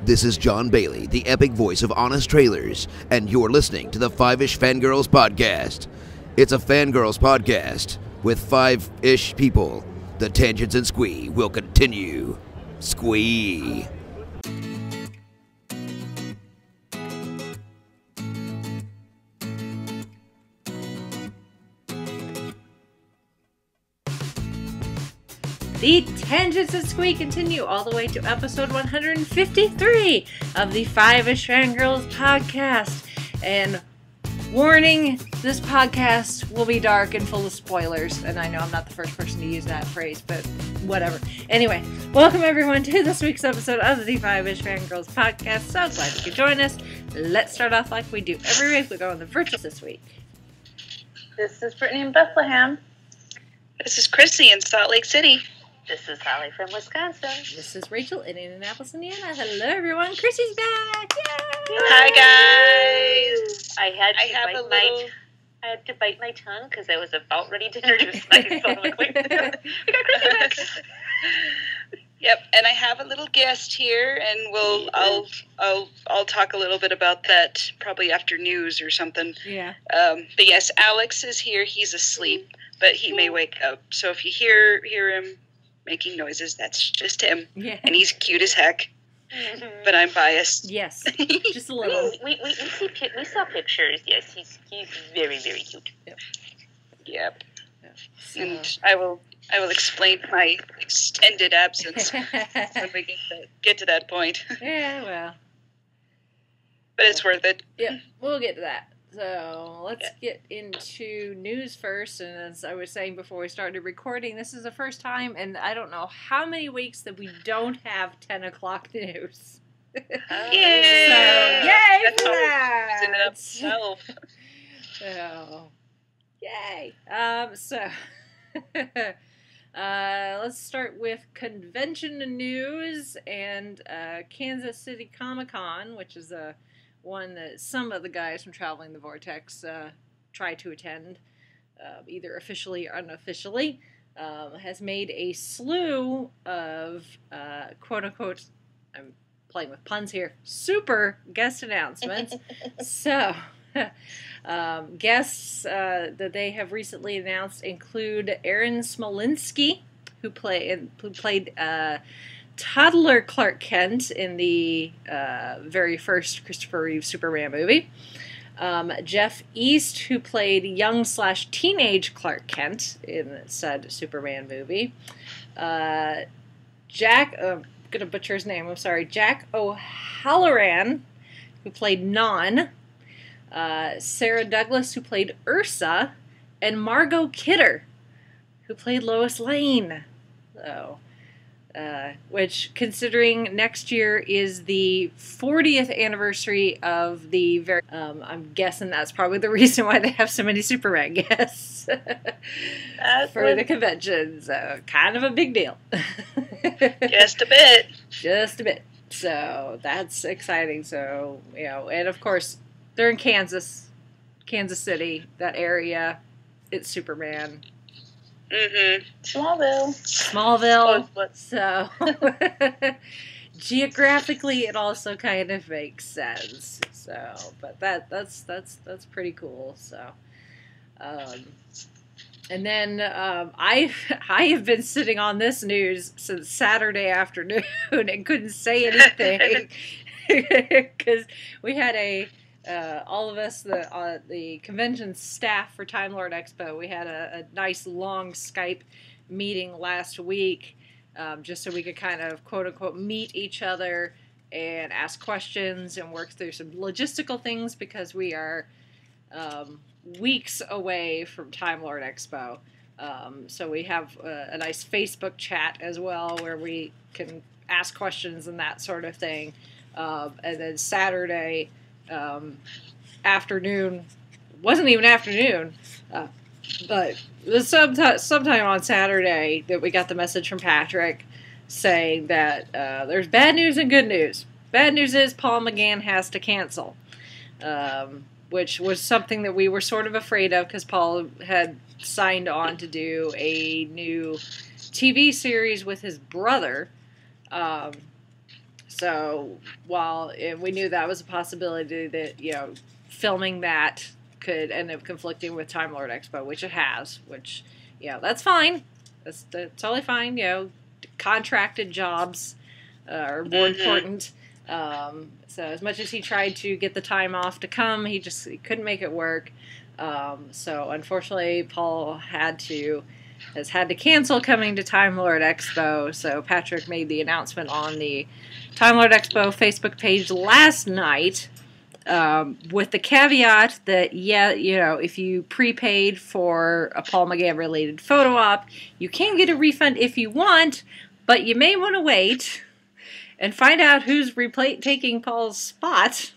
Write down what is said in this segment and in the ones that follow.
This is John Bailey, the epic voice of Honest Trailers, and you're listening to the Fiveish Fangirls podcast. It's a fangirls podcast with five-ish people. The tangents and squee will continue. Squee. The tangents and squee continue all the way to episode 153 of the Fiveish Fangirls podcast. And warning, this podcast will be dark and full of spoilers. And I know I'm not the first person to use that phrase, but whatever. Anyway, welcome everyone to this week's episode of the Fiveish Fangirls podcast. So glad you could join us. Let's start off like we do every week. We go on the virtual this week. This is Brittany in Bethlehem. This is Chrissy in Salt Lake City. This is Holly from Wisconsin. This is Rachel in Indianapolis, Indiana. Hello, everyone. Chrissy's back. Yay! Hi, guys. I had to bite my tongue because I was about ready to introduce myself. Like, wait, we got Chrissy back. Yep, and I have a little guest here, and I'll talk a little bit about that probably after news or something. Yeah. But yes, Alex is here. He's asleep, but he may wake up. So if you hear him making noises, that's just him. Yeah. And he's cute as heck. But I'm biased. Yes, just a little. We saw pictures. Yes, he's very, very cute. Yep. Yeah, so. And I will explain my extended absence when we get to that point. Yeah, well. But it's worth it. Yeah, we'll get to that. So let's get into news first. And as I was saying before we started recording, this is the first time in I don't know how many weeks that we don't have 10 o'clock news. Yay! So, yay That's for that! In and of itself. So, yay! Let's start with convention news and Kansas City Comic-Con, which is one that some of the guys from Traveling the Vortex try to attend, either officially or unofficially, has made a slew of quote-unquote, I'm playing with puns here, super guest announcements. So, guests that they have recently announced include Aaron Smolinski, who played toddler Clark Kent in the very first Christopher Reeve Superman movie. Jeff East, who played young/teenage Clark Kent in said Superman movie. Jack, I'm going to butcher his name, I'm sorry, Jack O'Halloran, who played Non. Sarah Douglas, who played Ursa. And Margot Kidder, who played Lois Lane. So... which, considering next year is the 40th anniversary of the very... I'm guessing that's probably the reason why they have so many Superman guests for the convention. So, kind of a big deal. Just a bit. Just a bit. So, that's exciting. So, and of course, they're in Kansas City, that area. It's Superman. Mm-hmm. Smallville. So geographically, it also kind of makes sense. So, but that's pretty cool. So, and then I have been sitting on this news since Saturday afternoon and couldn't say anything because we had all of us, the convention staff for Time Lord Expo, we had a nice long Skype meeting last week, just so we could kind of quote-unquote meet each other and ask questions and work through some logistical things because we are weeks away from Time Lord Expo. So we have a nice Facebook chat as well where we can ask questions and that sort of thing. And then Saturday... afternoon, wasn't even afternoon, but it was sometime on Saturday that we got the message from Patrick saying that there's bad news and good news. Bad news is Paul McGann has to cancel, which was something that we were sort of afraid of because Paul had signed on to do a new TV series with his brother. So while we knew that was a possibility that, filming that could end up conflicting with Time Lord Expo, which it has, which, that's fine. That's totally fine. Contracted jobs are more important. So as much as he tried to get the time off to come, he couldn't make it work. So unfortunately, Paul has had to cancel coming to Time Lord Expo. So Patrick made the announcement on the Time Lord Expo Facebook page last night, with the caveat that, if you prepaid for a Paul McGann related photo op, you can get a refund if you want, but you may want to wait and find out who's taking Paul's spot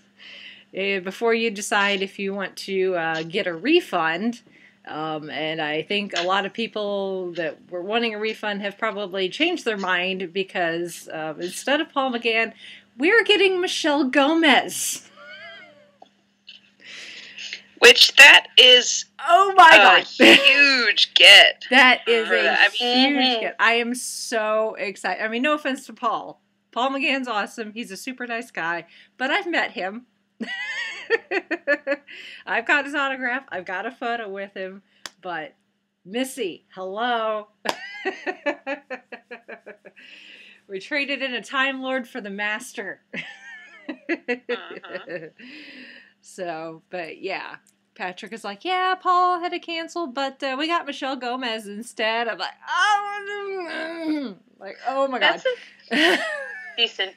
before you decide if you want to get a refund. And I think a lot of people that were wanting a refund have probably changed their mind, because instead of Paul McGann, we're getting Michelle Gomez. Which that is God, huge get. That is a huge get. I am so excited. I mean, no offense to Paul. Paul McGann's awesome. He's a super nice guy. But I've met him. I've got his autograph. I've got a photo with him. But Missy, hello. We traded in a Time Lord for the Master. So, but yeah, Patrick is like, yeah, Paul had to cancel, but we got Michelle Gomez instead. I'm like, oh my God.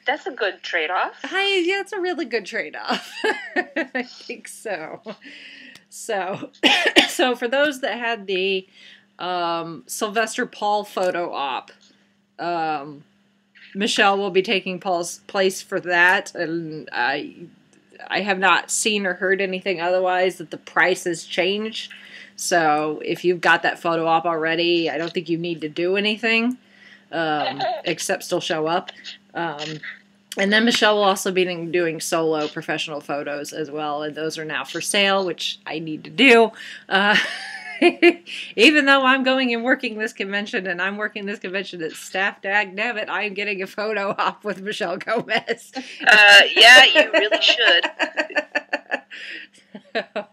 That's a good trade-off. Yeah, it's a really good trade-off. I think so. So for those that had the Sylvester Paul photo op, Michelle will be taking Paul's place for that, and I have not seen or heard anything otherwise that the price has changed. So if you've got that photo op already, I don't think you need to do anything except still show up. And then Michelle will also be doing solo professional photos as well, and those are now for sale, which I need to do. Even though I'm going and working this convention, and I'm working this convention at staff, dagnabbit, I am getting a photo op with Michelle Gomez. Yeah, you really should.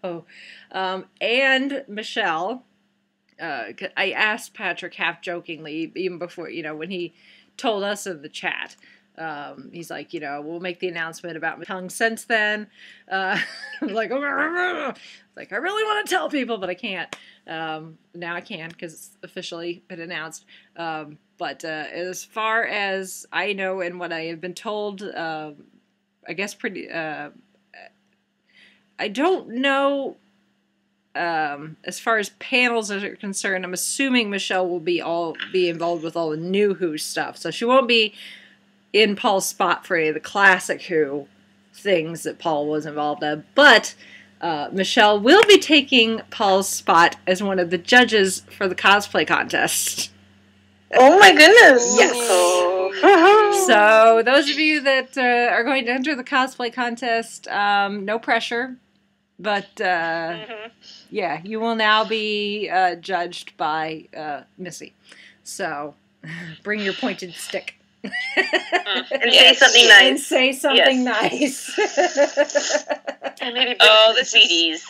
So, and Michelle, I asked Patrick half jokingly, even before, when he told us in the chat, he's like, we'll make the announcement about my tongue since then. I'm like, I really want to tell people, but I can't. Now I can, because it's officially been announced. But as far as I know and what I have been told, I guess I don't know. As far as panels are concerned, I'm assuming Michelle will be involved with all the new Who stuff. So she won't be in Paul's spot for any of the classic Who things that Paul was involved in. But Michelle will be taking Paul's spot as one of the judges for the cosplay contest. Oh my goodness! Yes. So those of you that are going to enter the cosplay contest, no pressure. But, yeah, you will now be judged by Missy. So, bring your pointed stick. And say something nice. And say something nice. And maybe bring the CDs.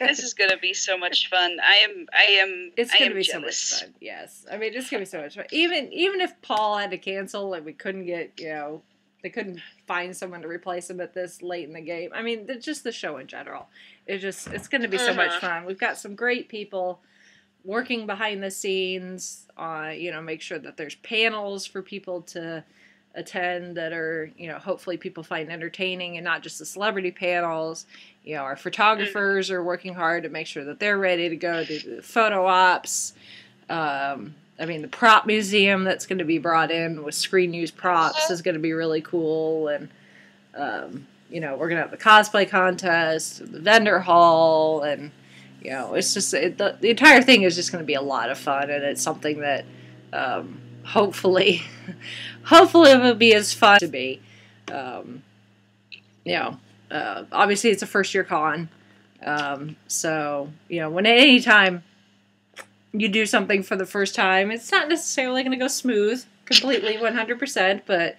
This is going to be so much fun. It's going to be jealous. so much fun, yes. I mean, it's going to be so much fun. Even if Paul had to cancel and we couldn't get, they couldn't find someone to replace him at this late in the game. I mean, just the show in general. It's going to be so much fun. We've got some great people working behind the scenes, make sure that there's panels for people to attend that are, hopefully people find entertaining, and not just the celebrity panels. Our photographers are working hard to make sure that they're ready to go do the photo ops. The prop museum that's going to be brought in with screen use props is going to be really cool. And, we're going to have the cosplay contest, the vendor hall, and, it's just, the entire thing is just going to be a lot of fun. And it's something that, hopefully it will be as fun to be. Obviously it's a first year con. So, when at any time you do something for the first time, it's not necessarily going to go smooth completely 100%, but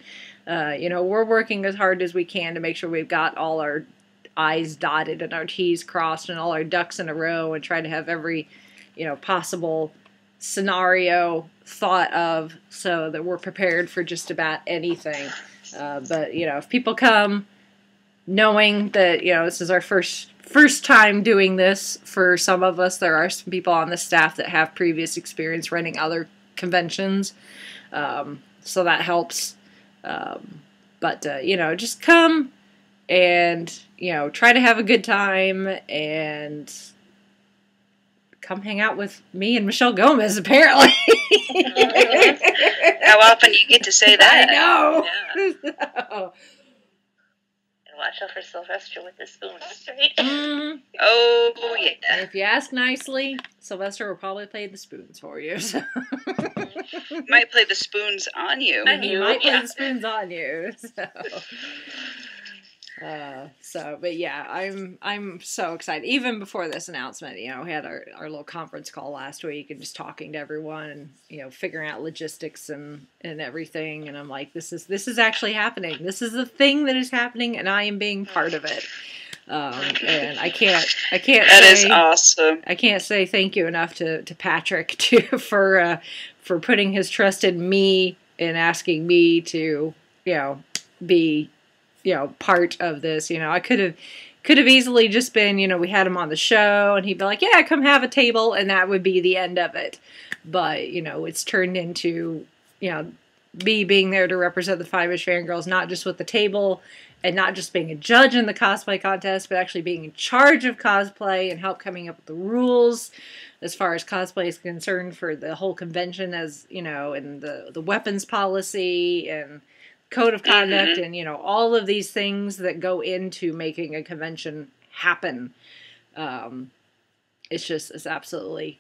we're working as hard as we can to make sure we've got all our I's dotted and our T's crossed and all our ducks in a row, and try to have every, possible scenario thought of so that we're prepared for just about anything. But if people come knowing that, this is our first time doing this, for some of us, there are some people on the staff that have previous experience running other conventions. So that helps. But just come and, try to have a good time, and come hang out with me and Michelle Gomez, apparently. How often do you get to say that? I know. Yeah. And watch out for Sylvester with the spoons, right? Mm-hmm. Oh, yeah. And if you ask nicely, Sylvester will probably play the spoons for you. So. Might play the spoons on you. He might play the spoons on you. But yeah, I'm so excited. Even before this announcement, we had our little conference call last week, and just talking to everyone, and figuring out logistics and everything. And I'm like, this is actually happening. This is the thing that is happening, and I am being part of it. And I can't. That is awesome. I can't say thank you enough to Patrick for putting his trust in me and asking me to be part of this. I could have easily just been, we had him on the show and he'd be like, yeah, come have a table, and that would be the end of it. But it's turned into me being there to represent the Fiveish Fangirls, not just with the table and not just being a judge in the cosplay contest, but actually being in charge of cosplay and help coming up with the rules as far as cosplay is concerned for the whole convention, as and the weapons policy and code of conduct, and all of these things that go into making a convention happen. It's absolutely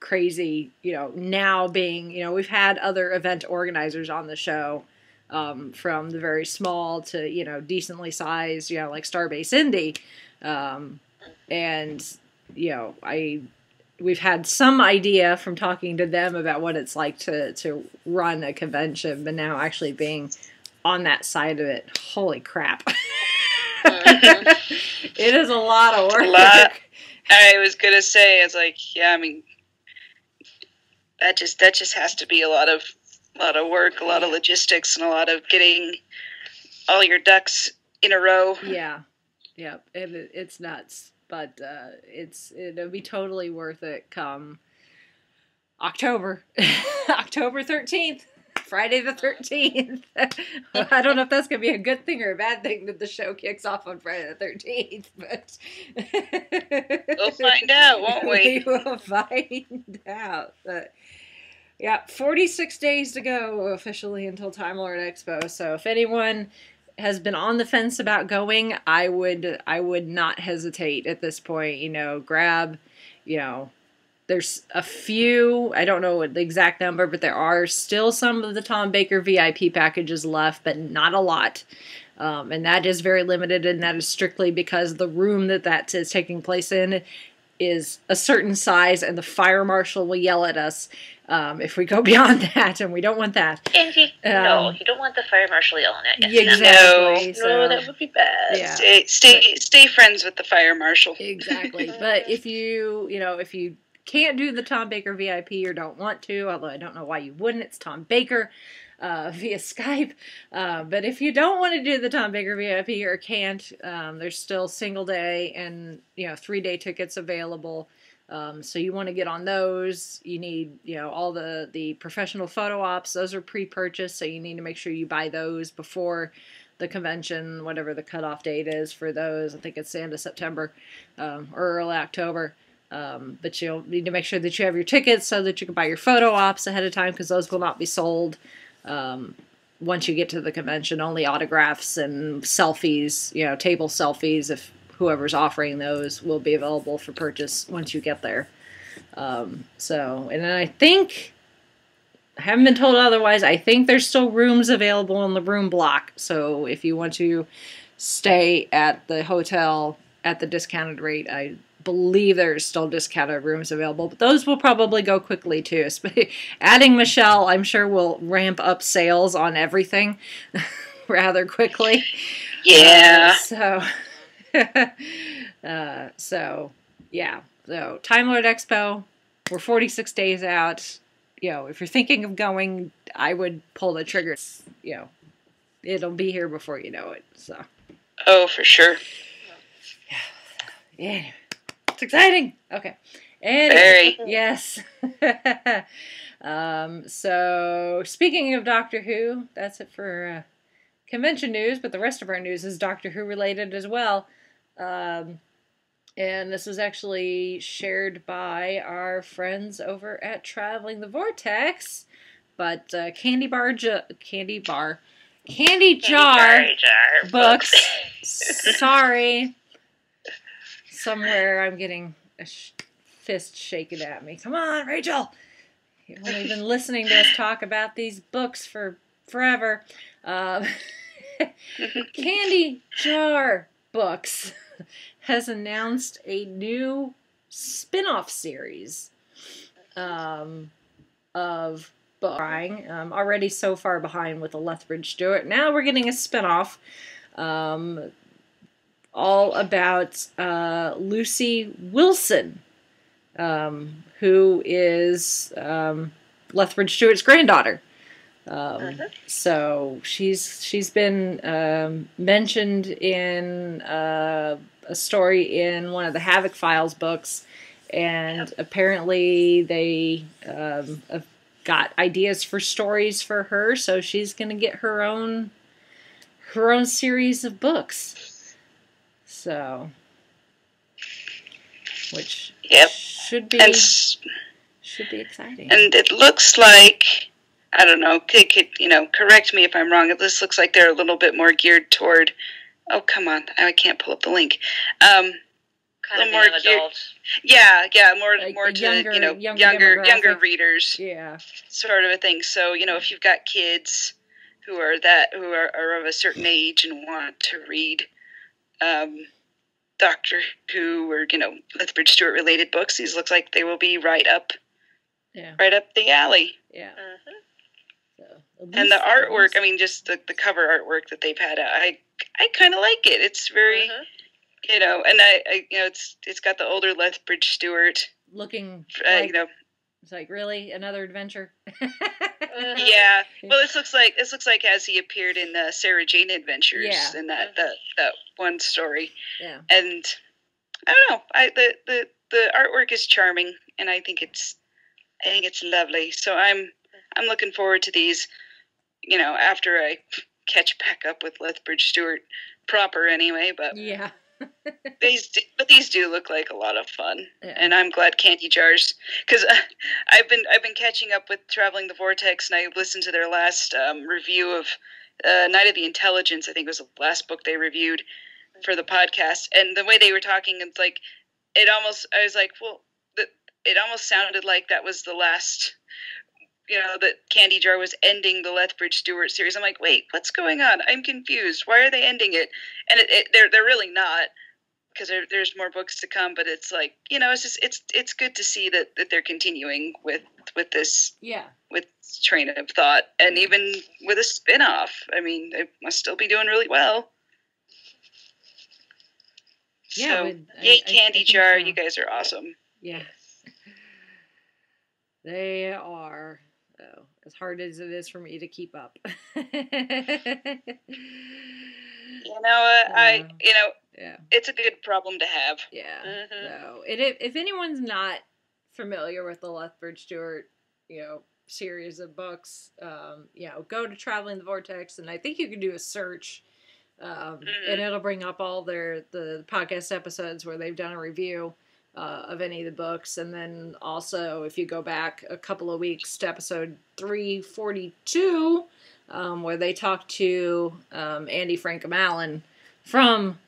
crazy. Now being, we've had other event organizers on the show, from the very small to decently sized, like Starbase Indy, and we've had some idea from talking to them about what it's like to run a convention, but now actually being on that side of it, holy crap. It is a lot of work. I was going to say, it's like, yeah, I mean, that just has to be a lot of work, a lot of logistics, and a lot of getting all your ducks in a row. Yeah. Yep. It's nuts, but it'll be totally worth it come October 13th. Friday the 13th. I don't know if that's going to be a good thing or a bad thing that the show kicks off on Friday the 13th, but we'll find out, won't we? We will find out. But yeah, 46 days to go officially until Time Lord Expo. So if anyone has been on the fence about going, I would not hesitate at this point. Grab, there's a few, I don't know the exact number, but there are still some of the Tom Baker VIP packages left, but not a lot. And that is very limited, and that is strictly because the room that is taking place in is a certain size, and the fire marshal will yell at us if we go beyond that, and we don't want that. And no, you don't want the fire marshal yelling at you. Exactly. No, that would be bad. Yeah. Stay friends with the fire marshal. Exactly. But if you can't do the Tom Baker VIP or don't want to, although I don't know why you wouldn't, it's Tom Baker via Skype. But if you don't want to do the Tom Baker VIP or can't, there's still single day and 3-day tickets available. So you want to get on those. You need all the professional photo ops. Those are pre-purchased, so you need to make sure you buy those before the convention, whatever the cutoff date is for those. I think it's the end of September or early October. But you'll need to make sure that you have your tickets so that you can buy your photo ops ahead of time, because those will not be sold once you get to the convention. Only autographs and selfies, table selfies, if whoever's offering those, will be available for purchase once you get there. And then I haven't been told otherwise, I think there's still rooms available in the room block. So if you want to stay at the hotel at the discounted rate, I believe there's still discounted rooms available, but those will probably go quickly too. Adding Michelle, I'm sure, will ramp up sales on everything. rather quickly. Yeah. So Time Lord Expo, we're 46 days out. If you're thinking of going, I would pull the trigger. It'll be here before you know it. So. Oh, for sure. Yeah. It's exciting. Okay. Very. Yes. So speaking of Doctor Who, that's it for convention news, but the rest of our news is Doctor Who related as well. And this was actually shared by our friends over at Traveling the Vortex. But Candy Jar books. Sorry. Somewhere I'm getting a fist shaken at me. Come on, Rachel. You've only been listening to us talk about these books for forever. Candy Jar Books has announced a new spin-off series of books. Already so far behind with the Lethbridge Stewart. Now we're getting a spin-off all about Lucy Wilson, who is Lethbridge Stewart's granddaughter. So she's been mentioned in a story in one of the Havoc Files books, and apparently they have got ideas for stories for her, so she's going to get her own series of books. So, which should be exciting. And it looks like, I don't know, correct me if I'm wrong. This looks like they're a little bit more geared toward. Oh, come on! I can't pull up the link. Kind of more adult. Yeah, more Like to younger readers. Yeah, sort of a thing. So if you've got kids who are of a certain age and want to read Doctor Who or Lethbridge Stewart related books, these looks like they will be right up the alley. Yeah. So, and the artwork, just the cover artwork that they've had, I kind of like it. It's very, and it's got the older Lethbridge Stewart looking like, it's like, really another adventure. Yeah. Well, this looks like as he appeared in the Sarah Jane Adventures in that one story. Yeah. And I don't know. The artwork is charming, and I think it's lovely. So I'm looking forward to these. After I catch back up with Lethbridge Stewart proper, anyway. But yeah. these do look like a lot of fun, and I'm glad Candy Jars, because I've been catching up with Traveling the Vortex, and I listened to their last review of Night of the Intelligence. I think it was the last book they reviewed for the podcast, and the way they were talking, it's like it almost sounded like that was the last. That Candy Jar was ending the Lethbridge Stewart series. I'm like, wait, what's going on? I'm confused. Why are they ending it? And they're really not, because there's more books to come. But it's like, it's good to see that they're continuing with this with train of thought, and even with a spin-off. They must still be doing really well. Yeah, so yay, Candy Jar! So. You guys are awesome. Yeah, they are. As hard as it is for me to keep up. It's a good problem to have. Yeah. So, if anyone's not familiar with the Lethbridge Stewart, series of books, go to Traveling the Vortex, and I think you can do a search, and it'll bring up all the podcast episodes where they've done a review of any of the books. And then also, if you go back a couple of weeks to episode 342, where they talk to Andy Frankham-Allen from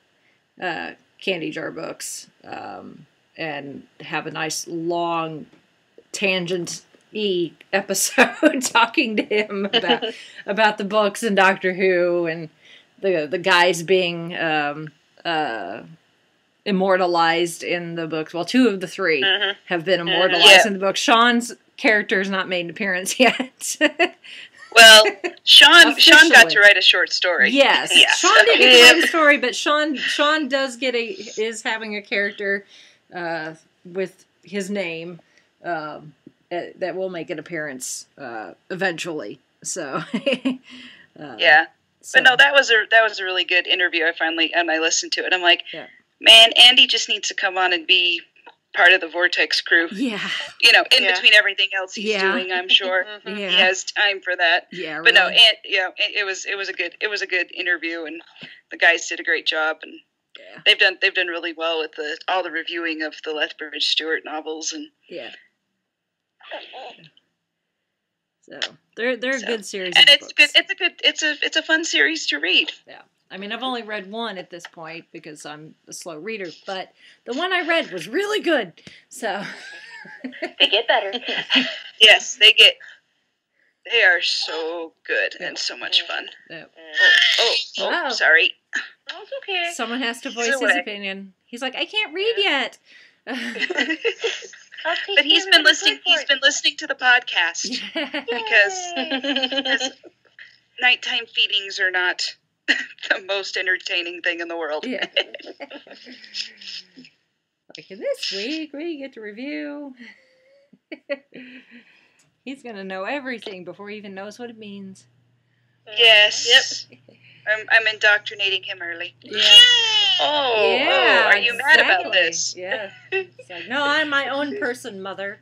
Candy Jar Books, and have a nice long tangent-y episode talking to him about the books and Doctor Who, and the guys being immortalized in the books. Well, 2 of the 3 have been immortalized in the book. Sean's character has not made an appearance yet. Well, Sean got Officially. to write a short story. Yes, Yeah. Sean didn't get to write a story, but Sean does is having a character with his name that will make an appearance eventually. So Yeah. so, But no, that was a really good interview. I listened to it. I'm like, yeah. man, Andy just needs to come on and be part of the Vortex crew. Yeah. In between everything else he's doing, I'm sure Yeah. he has time for that. Yeah. But no, really. it was a good interview, and the guys did a great job, and Yeah. they've done really well with all the reviewing of the Lethbridge Stewart novels, and Yeah. So they're a good series. and of it's books. good. It's a fun series to read. Yeah. I mean, I've only read one at this point because I'm a slow reader, but the one I read was really good. So They get better. Yes, they are so good and so much fun. yeah. Oh, sorry. That's okay. Someone has to voice his away. opinion. He's like, I can't read yet. I'll take But he's care been of it. listening. He's been listening to the podcast because nighttime feedings are not the most entertaining thing in the world. Yeah. Like this week, we get to review. He's gonna know everything before he even knows what it means. Yes. Yep. I'm indoctrinating him early. Yeah. Oh, are you mad about this? Yeah. It's like, no, I'm my own person, mother.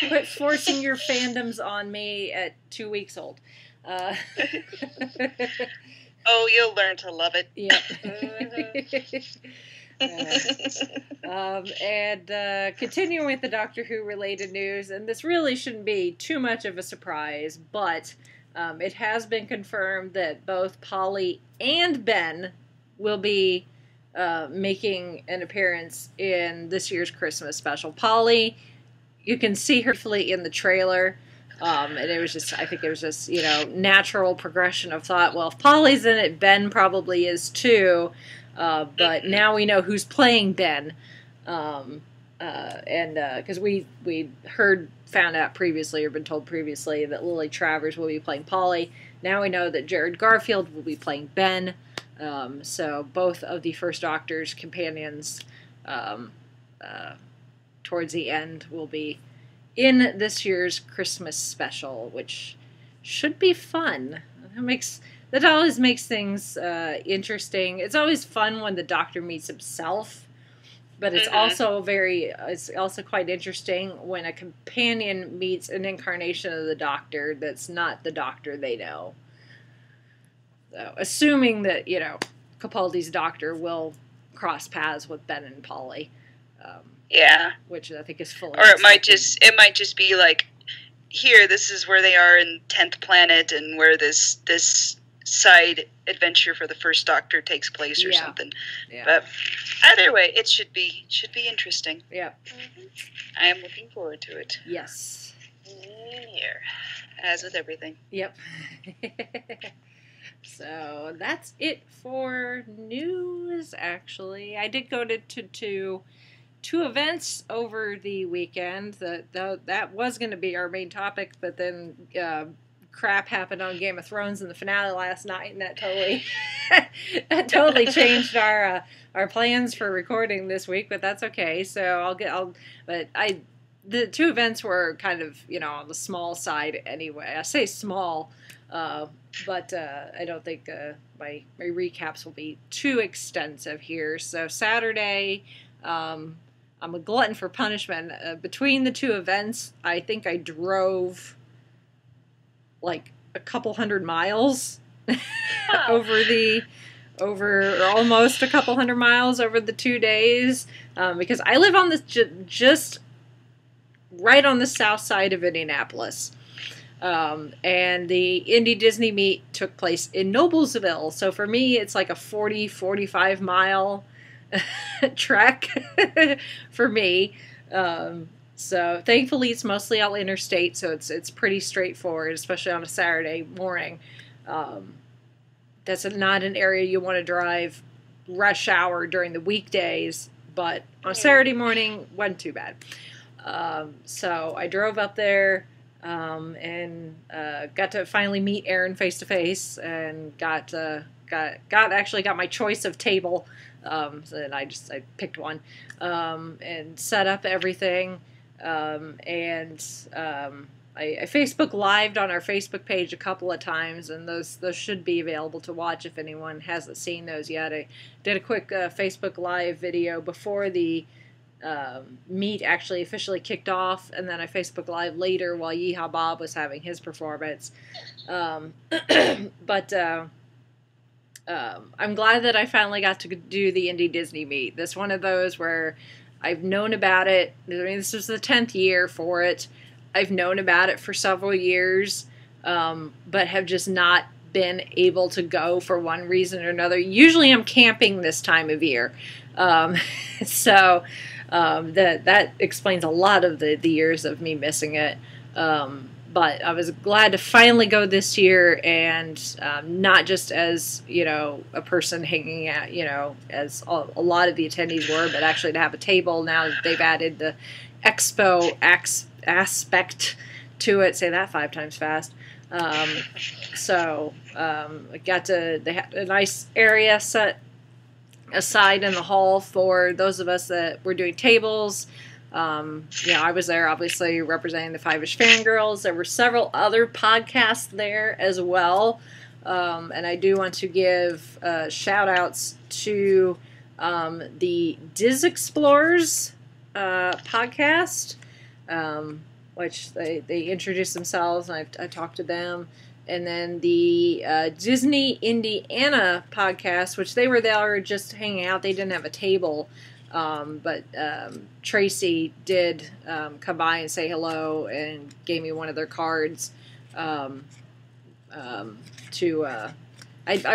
Quit forcing your fandoms on me at 2 weeks old. Oh, you'll learn to love it. Yeah. And continuing with the Doctor Who related news, and this really shouldn't be too much of a surprise, but it has been confirmed that both Polly and Ben will be making an appearance in this year's Christmas special. Polly, you can see her briefly in the trailer. And it was just, I think it was just, natural progression of thought. Well, if Polly's in it, Ben probably is too. But now we know who's playing Ben. And because we found out previously or been told previously that Lily Travers will be playing Polly. Now we know that Jared Garfield will be playing Ben. So both of the First Doctor's companions towards the end will be in this year's Christmas special, which should be fun. That always makes things interesting. It's always fun when the Doctor meets himself, but it's it's also quite interesting when a companion meets an incarnation of the Doctor that's not the Doctor they know. So, assuming that Capaldi's Doctor will cross paths with Ben and Polly. Yeah. Which I think is fully. Or it might just be like, here, this is where they are in 10th Planet, and where this side adventure for the First Doctor takes place, or something. Yeah. But either way, it should be interesting. Yeah. I am looking forward to it. Yes. Here, as with everything. Yep. So that's it for news. Actually, I did go to two events over the weekend. That was going to be our main topic, but then crap happened on Game of Thrones in the finale last night, and that totally changed our plans for recording this week. But that's okay. So the two events were kind of on the small side anyway. I say small, but I don't think my recaps will be too extensive here. So Saturday. I'm a glutton for punishment. Between the two events, I think I drove like a couple hundred miles over almost a couple hundred miles over the 2 days, because I live on this just right on the south side of Indianapolis. And the Indy Disney meet took place in Noblesville. So for me, it's like a 45 mile trek for me. So thankfully it's mostly all interstate, so it's pretty straightforward, especially on a Saturday morning. That's not an area you want to drive rush hour during the weekdays, but on a Saturday morning wasn't too bad. So I drove up there, and got to finally meet Aaron face to face, and got my choice of table. So then I picked one, and set up everything, I Facebook Lived on our Facebook page a couple of times, and those should be available to watch if anyone hasn't seen those yet. I did a quick Facebook Live video before the meet actually officially kicked off, and then I Facebook Live later while Yeehaw Bob was having his performance. But I'm glad that I finally got to do the Indy Disney meet. This one of those where I've known about it. I mean, this was the 10th year for it. I've known about it for several years, but have just not been able to go for one reason or another. Usually I'm camping this time of year. So that explains a lot of the years of me missing it. But I was glad to finally go this year, and not just as, a person hanging out, as a lot of the attendees were, but actually to have a table now that they've added the expo aspect to it. Say that 5 times fast. So I they had a nice area set aside in the hall for those of us that were doing tables. I was there obviously representing the Fiveish Fangirls. There were several other podcasts there as well. And I do want to give shout outs to the Diz Explorers podcast, which they introduced themselves, and I talked to them. And then the Disney Indiana podcast, which they were there just hanging out. They didn't have a table. But Tracy did come by and say hello and gave me one of their cards. I've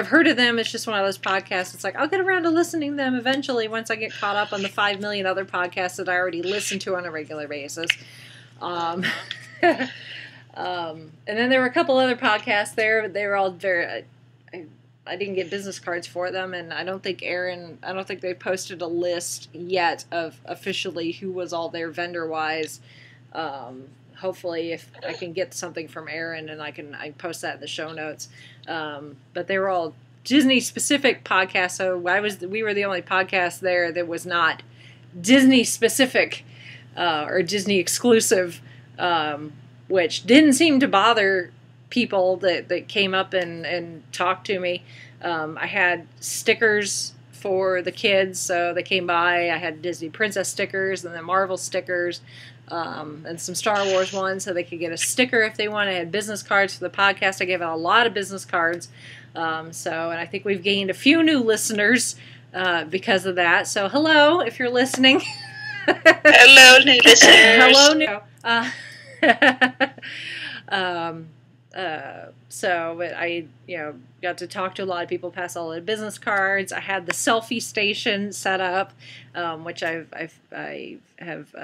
heard of them. It's just one of those podcasts. It's like, I'll get around to listening to them eventually once I get caught up on the 5 million other podcasts that I already listen to on a regular basis. And then there were a couple other podcasts there, but they were all very... I didn't get business cards for them, and I don't think they posted a list yet of officially who was all there vendor-wise. Hopefully, if I can get something from Aaron, and I post that in the show notes. But they were all Disney-specific podcasts, so we were the only podcast there that was not Disney-specific or Disney-exclusive, which didn't seem to bother people that came up and talked to me. I had stickers for the kids, so they came by. I had Disney Princess stickers and then Marvel stickers, and some Star Wars ones, so they could get a sticker if they want. I had business cards for the podcast. I gave out a lot of business cards. And I think we've gained a few new listeners because of that. So hello, if you're listening. Hello, new listeners. Hello, new. But I, got to talk to a lot of people, pass all the business cards. I had the selfie station set up, which I have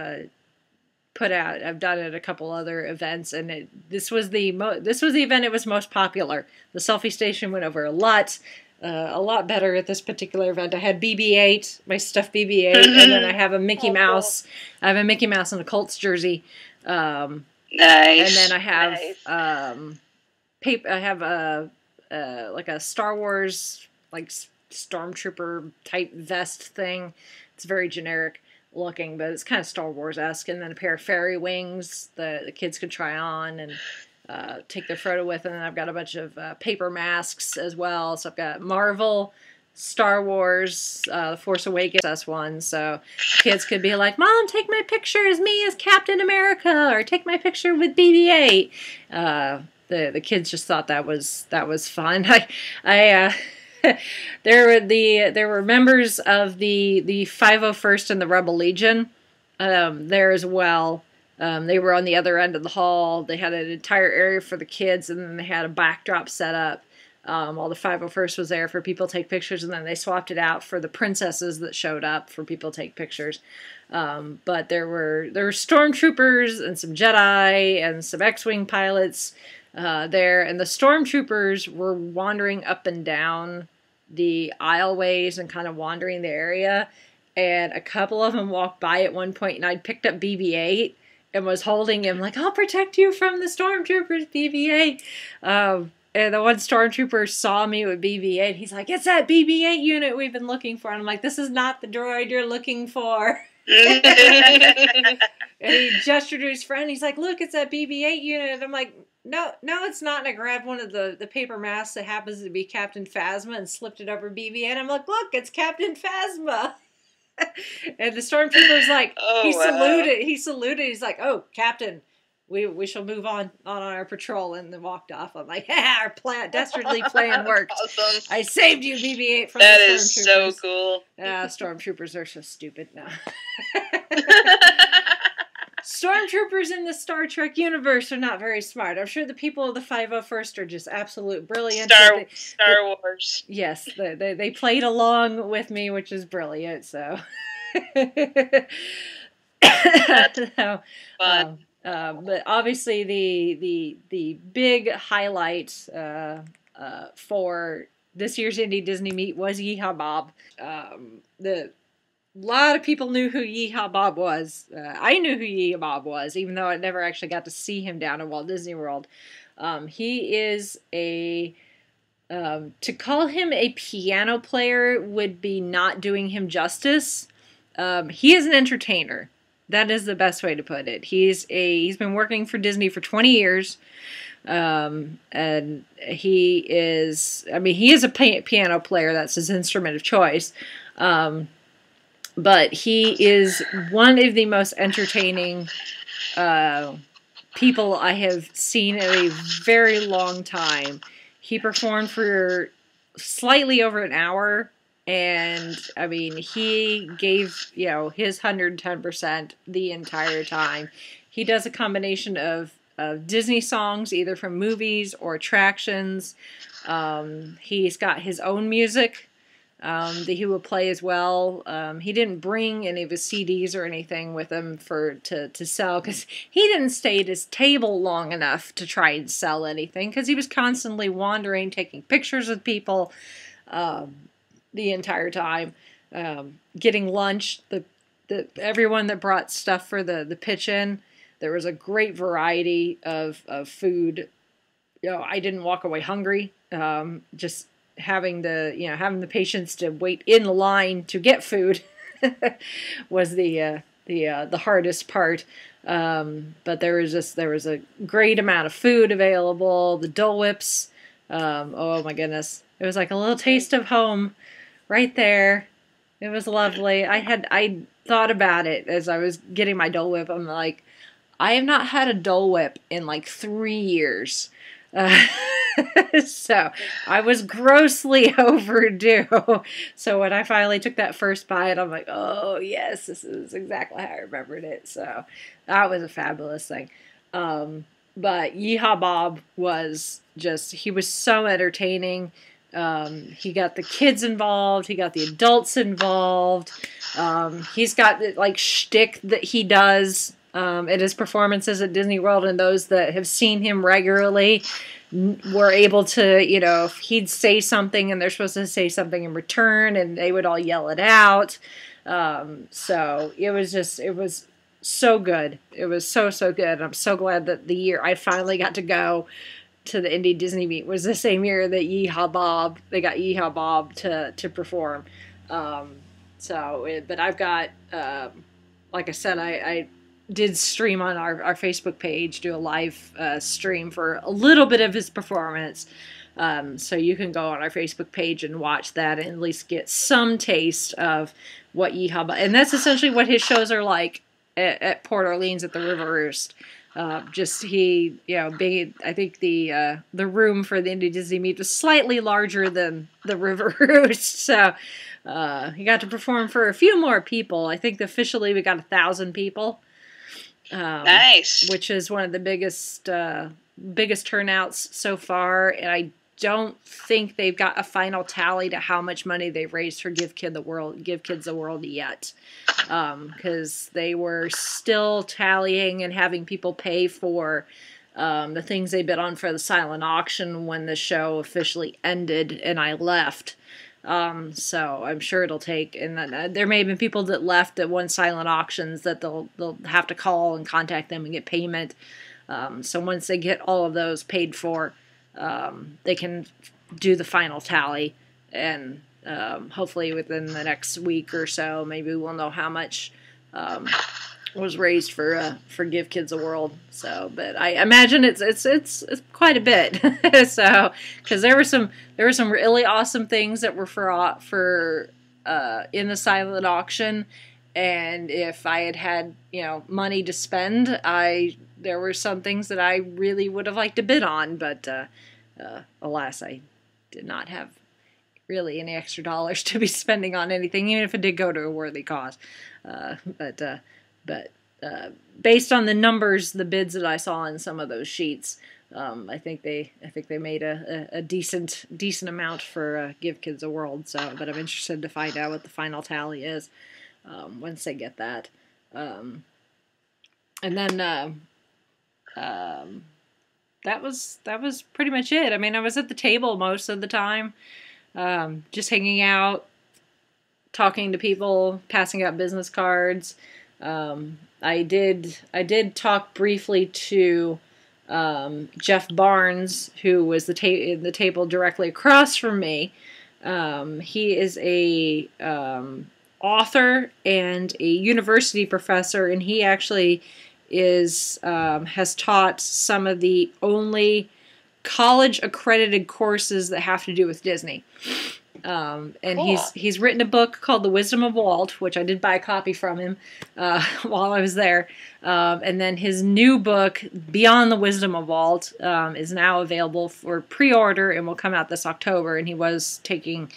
put out. I've done it at a couple other events, and this was the event it was most popular. The selfie station went over a lot better at this particular event. I had BB-8, my stuffed BB-8, and then I have a Mickey Mouse. Cool. I have a Mickey Mouse in a Colts jersey. Nice. And then I have paper. I have like a Star Wars stormtrooper type vest thing. It's very generic looking, but it's kind of Star Wars-esque. And then a pair of fairy wings that the kids could try on and take their photo with. And then I've got a bunch of paper masks as well. So I've got Marvel, Star Wars, The Force Awakens one, so kids could be like, "Mom, take my picture as me as Captain America," or "Take my picture with BB-8." The kids just thought that was fun. There were members of the 501st and the Rebel Legion there as well. They were on the other end of the hall. They had an entire area for the kids, and then they had a backdrop set up. All the 501st was there for people to take pictures, and then they swapped it out for the princesses that showed up for people to take pictures. But there were stormtroopers and some Jedi and some X-Wing pilots there, and the stormtroopers were wandering up and down the aisleways and kind of wandering the area, and a couple of them walked by at one point, and I picked up BB-8, and was holding him like, I'll protect you from the stormtroopers, BB-8. And the one stormtrooper saw me with BB-8. He's like, it's that BB-8 unit we've been looking for. And I'm like, this is not the droid you're looking for. And he gestured to his friend. He's like, look, it's that BB-8 unit. And I'm like, no, it's not. And I grabbed one of the paper masks that happens to be Captain Phasma and slipped it over BB-8. And I'm like, look, it's Captain Phasma. And the stormtrooper's like, saluted. He saluted. He's like, oh, Captain, we shall move on our patrol, and then walked off. I'm like, our dastardly plan worked. Awesome. I saved you, BB-8, from that the stormtroopers. is so cool. Stormtroopers are so stupid now. Stormtroopers in the Star Trek universe are not very smart. I'm sure the people of the 501st are just absolute brilliant. Star Wars. Yes, they played along with me, which is brilliant. So, so fun. but obviously the big highlight for this year's Indy Disney Meet was Yeehaw Bob. A lot of people knew who Yeehaw Bob was. I knew who Yeehaw Bob was, even though I never actually got to see him down in Walt Disney World. He is to call him a piano player would be not doing him justice. He is an entertainer. That is the best way to put it. He's been working for Disney for 20 years. And he is a piano player. That's his instrument of choice. But he is one of the most entertaining people I have seen in a very long time. He performed for slightly over an hour, and I mean, he gave, his 110% the entire time. He does a combination of Disney songs, either from movies or attractions. He's got his own music that he would play as well. He didn't bring any of his CDs or anything with him to sell, because he didn't stay at his table long enough to try and sell anything, because he was constantly wandering, taking pictures with people the entire time, getting lunch. Everyone that brought stuff for the pitch-in, there was a great variety of food. I didn't walk away hungry. Just having the patience to wait in the line to get food was the hardest part. But there was a great amount of food available. The Dole Whips, oh my goodness, it was like a little taste of home right there. It was lovely. I thought about it as I was getting my Dole Whip. I'm like, I have not had a Dole Whip in like 3 years. So I was grossly overdue. So when I finally took that first bite, I'm like, oh yes, this is exactly how I remembered it. So that was a fabulous thing. But Yeehaw Bob was he was so entertaining. He got the kids involved. He got the adults involved. He's got like shtick that he does at his performances at Disney World, and those that have seen him regularly were able to, if he'd say something and they're supposed to say something in return, and they would all yell it out. So it was so good. It was so good. I'm so glad that the year I finally got to go to the Indy Disney Meet was the same year that they got Yeehaw Bob to perform. But I've got, like I said, I did stream on our Facebook page, do a live stream for a little bit of his performance. So you can go on our Facebook page and watch that and at least get some taste of what Yeehaw Bob, and that's essentially what his shows are like at Port Orleans at the River Roost. I think the room for the Indy Disney Meet was slightly larger than the River Roost, so he got to perform for a few more people. I think officially we got 1,000 people. Nice. Which is one of the biggest turnouts so far, and I don't think they've got a final tally to how much money they've raised for Give Kids the World yet, because they were still tallying and having people pay for the things they bid on for the silent auction when the show officially ended and I left. So I'm sure it'll take, and then, there may have been people that left at one silent auctions that they'll have to call and contact them and get payment. So once they get all of those paid for, they can do the final tally, and hopefully within the next week or so, maybe we'll know how much was raised for Give Kids a World. So, but I imagine it's quite a bit. So, because there were some really awesome things that were for in the silent auction, and if I had money to spend, there were some things that I really would have liked to bid on, but alas, I did not have really any extra dollars to be spending on anything, even if it did go to a worthy cause. But based on the numbers, the bids that I saw in some of those sheets, I think they made a decent amount for Give Kids a World. So, but I'm interested to find out what the final tally is once they get that. And then that was pretty much it. I mean, I was at the table most of the time, just hanging out, talking to people, passing out business cards. I did talk briefly to Jeff Barnes, who was the table directly across from me. He is a author and a university professor, and he actually has taught some of the only college accredited courses that have to do with Disney. And cool. He's written a book called The Wisdom of Walt, which I did buy a copy from him while I was there. And then his new book, Beyond the Wisdom of Walt, is now available for pre-order and will come out this October. And he was taking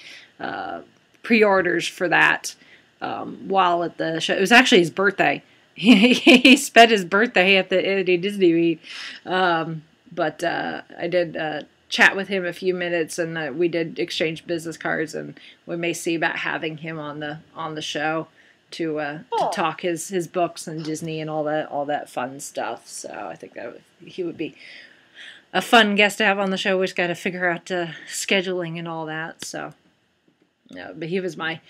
pre-orders for that while at the show. It was actually his birthday. He spent his birthday at the Disney meet. But I did chat with him a few minutes, and we did exchange business cards, and we may see about having him on the show to talk his books and Disney and all that fun stuff. So I think he would be a fun guest to have on the show. We just got to figure out scheduling and all that. So, but he was my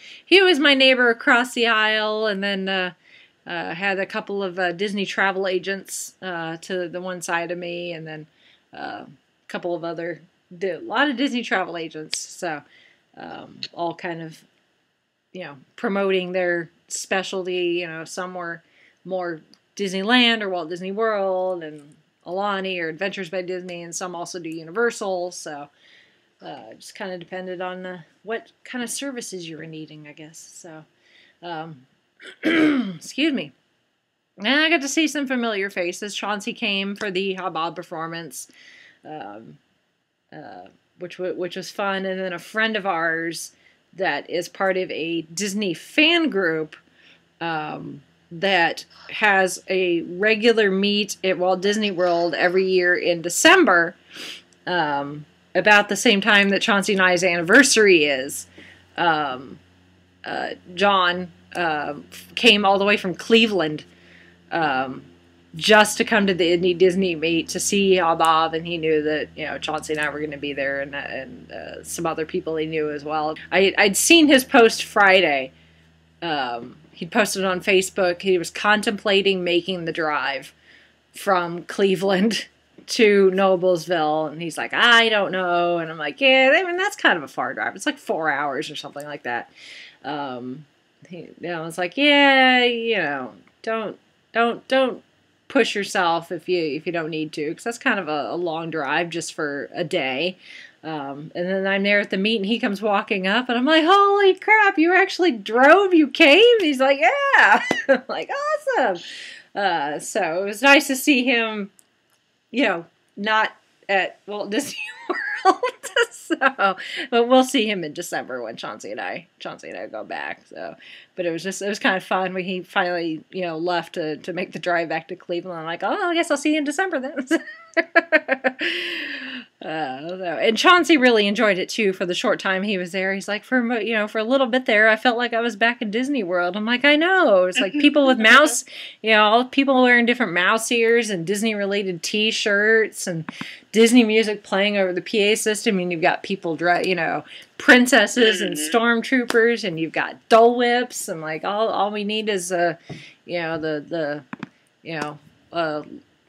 neighbor across the aisle, and then had a couple of Disney travel agents to the one side of me, and then couple of a lot of Disney travel agents, so all kind of promoting their specialty. Some were more Disneyland or Walt Disney World and Alani or Adventures by Disney, and some also do Universal. So just kind of depended on what kind of services you were needing, I guess. So excuse me. And I got to see some familiar faces. Chauncey came for the Habab performance, which was fun, and then a friend of ours that is part of a Disney fan group that has a regular meet at Walt Disney World every year in December, about the same time that Chauncey and I's anniversary is. John came all the way from Cleveland just to come to the Indy Disney meet to see Bob, and he knew that Chauncey and I were going to be there, and some other people he knew as well. I'd seen his post Friday. He'd posted on Facebook. He was contemplating making the drive from Cleveland to Noblesville, and he's like, I don't know, and I'm like, yeah, I mean, that's kind of a far drive. It's like 4 hours or something like that. It's like, yeah, don't push yourself if you don't need to, because that's kind of a long drive just for a day. And then I'm there at the meet, and he comes walking up, and I'm like, holy crap, you actually drove? You came? And he's like, yeah. I'm like, awesome. So it was nice to see him, not at Walt Disney World. So, but we'll see him in December when Chauncey and I go back. So, but it was kind of fun when he finally, left to make the drive back to Cleveland. I'm like, oh, I guess I'll see you in December then. And Chauncey really enjoyed it too. For the short time he was there, he's like, for a little bit there, I felt like I was back in Disney World. I'm like, I know. It's like people with mouse, all people wearing different mouse ears and Disney related T-shirts and Disney music playing over the PA PA system, and you've got people, princesses and stormtroopers, and you've got Dole Whips, and like all we need is the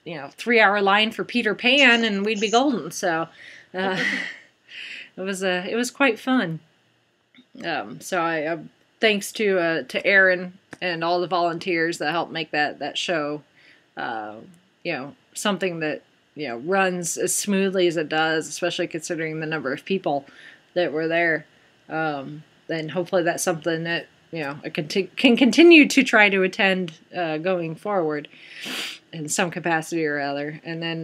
3-hour line for Peter Pan, and we'd be golden. So it was quite fun. So I thanks to Aaron and all the volunteers that helped make that show, something that runs as smoothly as it does, especially considering the number of people that were there. Then hopefully that's something that I can continue to try to attend going forward in some capacity or other. And then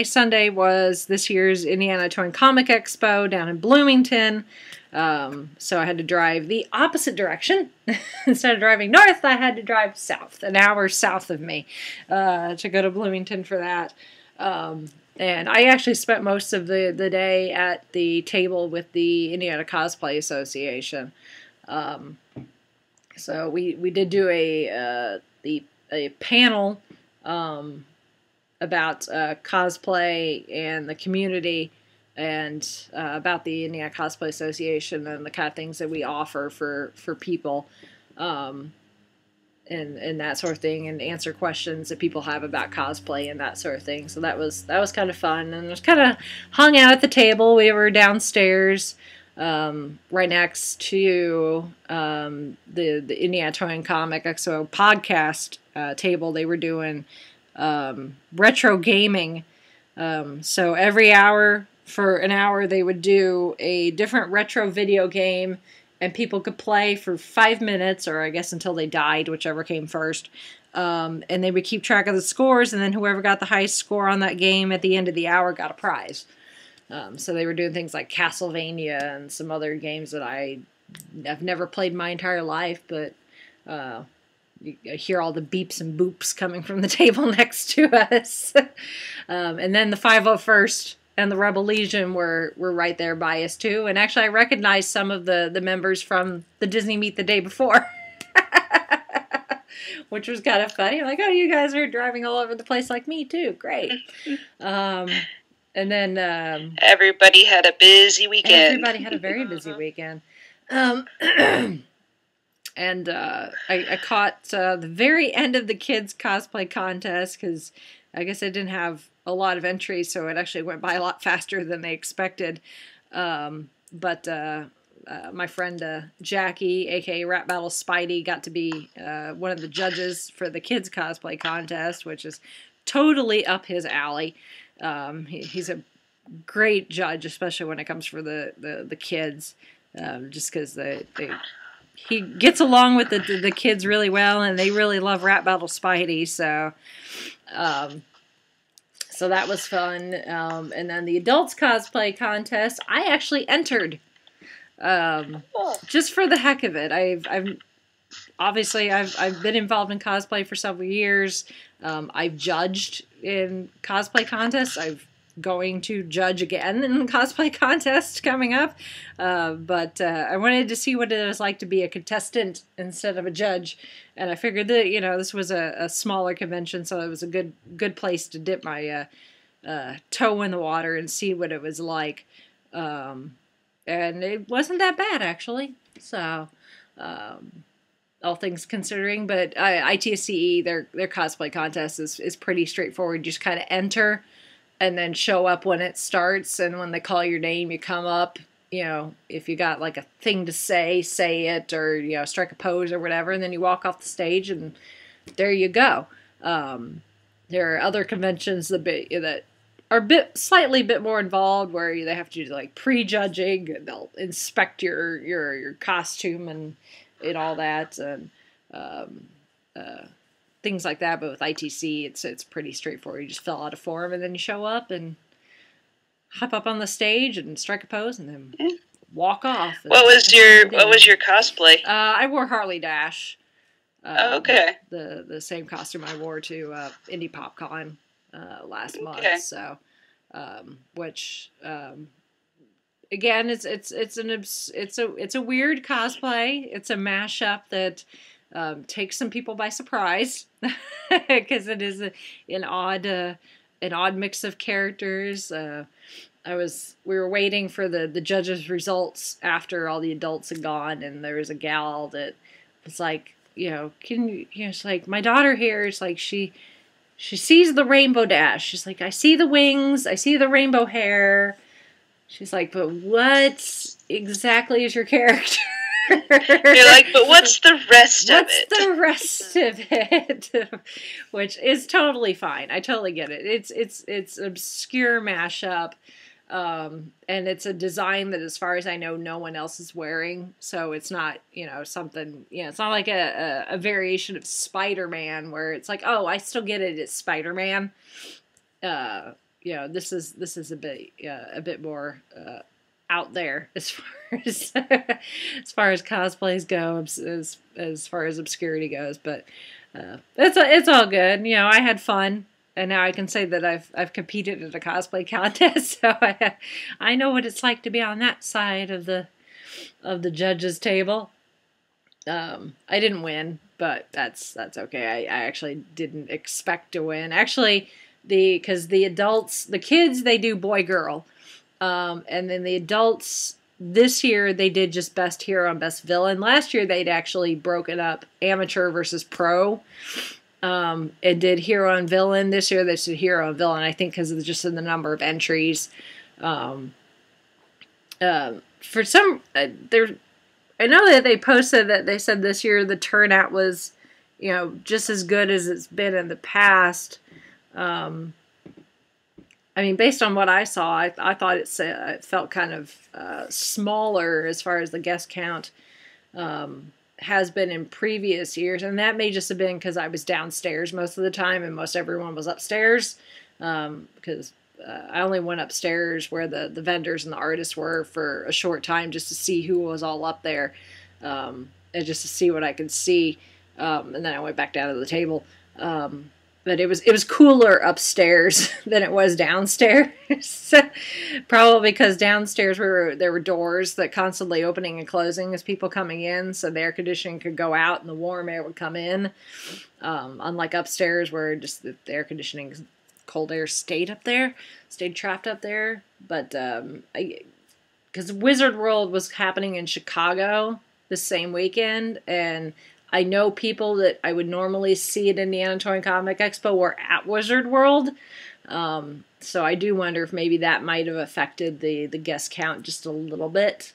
Sunday, was this year's Indiana Toy and Comic Expo down in Bloomington. So I had to drive the opposite direction. Instead of driving north, I had to drive south, an hour south of me, to go to Bloomington for that. And I actually spent most of the day at the table with the Indiana Cosplay Association. So we did do a panel about cosplay and the community, and about the Indiana Cosplay Association and the kind of things that we offer for people, and that sort of thing, and answer questions that people have about cosplay and that sort of thing. So that was kind of fun, and just kind of hung out at the table. We were downstairs, right next to the Indiana Toy and Comic Expo podcast table. They were doing retro gaming. So every hour, for an hour, they would do a different retro video game, and people could play for 5 minutes, or I guess until they died, whichever came first. And they would keep track of the scores, and then whoever got the highest score on that game at the end of the hour got a prize. So they were doing things like Castlevania and some other games that I've never played my entire life, but you hear all the beeps and boops coming from the table next to us. And then the 501st and the Rebel Legion were right there by us too. And actually I recognized some of the members from the Disney Meet the day before. Which was kind of funny. I'm like, oh, you guys are driving all over the place like me too. Great. And then everybody had a busy weekend. Everybody had a very busy weekend. And I caught the very end of the kids' cosplay contest, because I guess I didn't have a lot of entries, so it actually went by a lot faster than they expected. But my friend Jackie, aka Rap Battle Spidey, got to be one of the judges for the kids' cosplay contest, which is totally up his alley. He's a great judge, especially when it comes for the kids, just because he gets along with the kids really well, and they really love Rap Battle Spidey, so that was fun. And then the adults cosplay contest, I actually entered, just for the heck of it. I've been involved in cosplay for several years. I've judged in cosplay contests. I'm going to judge again in the cosplay contest coming up. But I wanted to see what it was like to be a contestant instead of a judge. And I figured that, this was a smaller convention, so it was a good place to dip my toe in the water and see what it was like. And it wasn't that bad, actually. So, all things considering, but ITSCE, their cosplay contest is pretty straightforward. You just kind of enter and then show up when it starts, and when they call your name, you come up. If you got like a thing to say it, or strike a pose or whatever, and then you walk off the stage, and there you go. There are other conventions that are slightly bit more involved, where they have to do like prejudging, and they'll inspect your costume and all that, and things like that. But with ITC, it's pretty straightforward. You just fill out a form, and then you show up and hop up on the stage and strike a pose, and then walk off. What was your cosplay? I wore Harley Dash. Okay. The same costume I wore to Indy PopCon last month. So, which again, it's a weird cosplay. It's a mashup that takes some people by surprise, because it is an odd mix of characters. we were waiting for the judges' results after all the adults had gone, and there was a gal that was like, it's like, my daughter here is like, she sees the rainbow dash. She's like, I see the wings, I see the rainbow hair. She's like, but what exactly is your character? You're like, but what's the rest of it? What's the rest of it? Which is totally fine. I totally get it. It's obscure mashup. And it's a design that, as far as I know, no one else is wearing. So it's not, something, it's not like a variation of Spider-Man where it's like, oh, I still get it. It's Spider-Man. This is a bit more, out there as far as as far as cosplays go, as far as obscurity goes. But it's all good. I had fun, and now I can say that I've competed at a cosplay contest, so I know what it's like to be on that side of the judges' table. I didn't win, but that's okay. I actually didn't expect to win. Actually, because the adults, the kids, they do boy girl. And then the adults, this year, they did just best hero and best villain. Last year, they'd actually broken up amateur versus pro. It did hero and villain. This year, they did hero and villain, I think, because of just in the number of entries. For some, I know that they posted that they said this year the turnout was, just as good as it's been in the past. Based on what I saw, I thought it felt kind of smaller as far as the guest count has been in previous years. And that may just have been because I was downstairs most of the time and most everyone was upstairs. Because I only went upstairs where the vendors and the artists were for a short time just to see who was all up there. And just to see what I could see. And then I went back down to the table. But it was cooler upstairs than it was downstairs. Probably because downstairs there were doors that constantly opening and closing as people coming in, so the air conditioning could go out and the warm air would come in. Unlike upstairs where just the air conditioning, cold air stayed trapped up there. But because Wizard World was happening in Chicago the same weekend, and I know people that I would normally see at Indiana Toy and Comic Expo were at Wizard World. So I do wonder if maybe that might have affected the guest count just a little bit.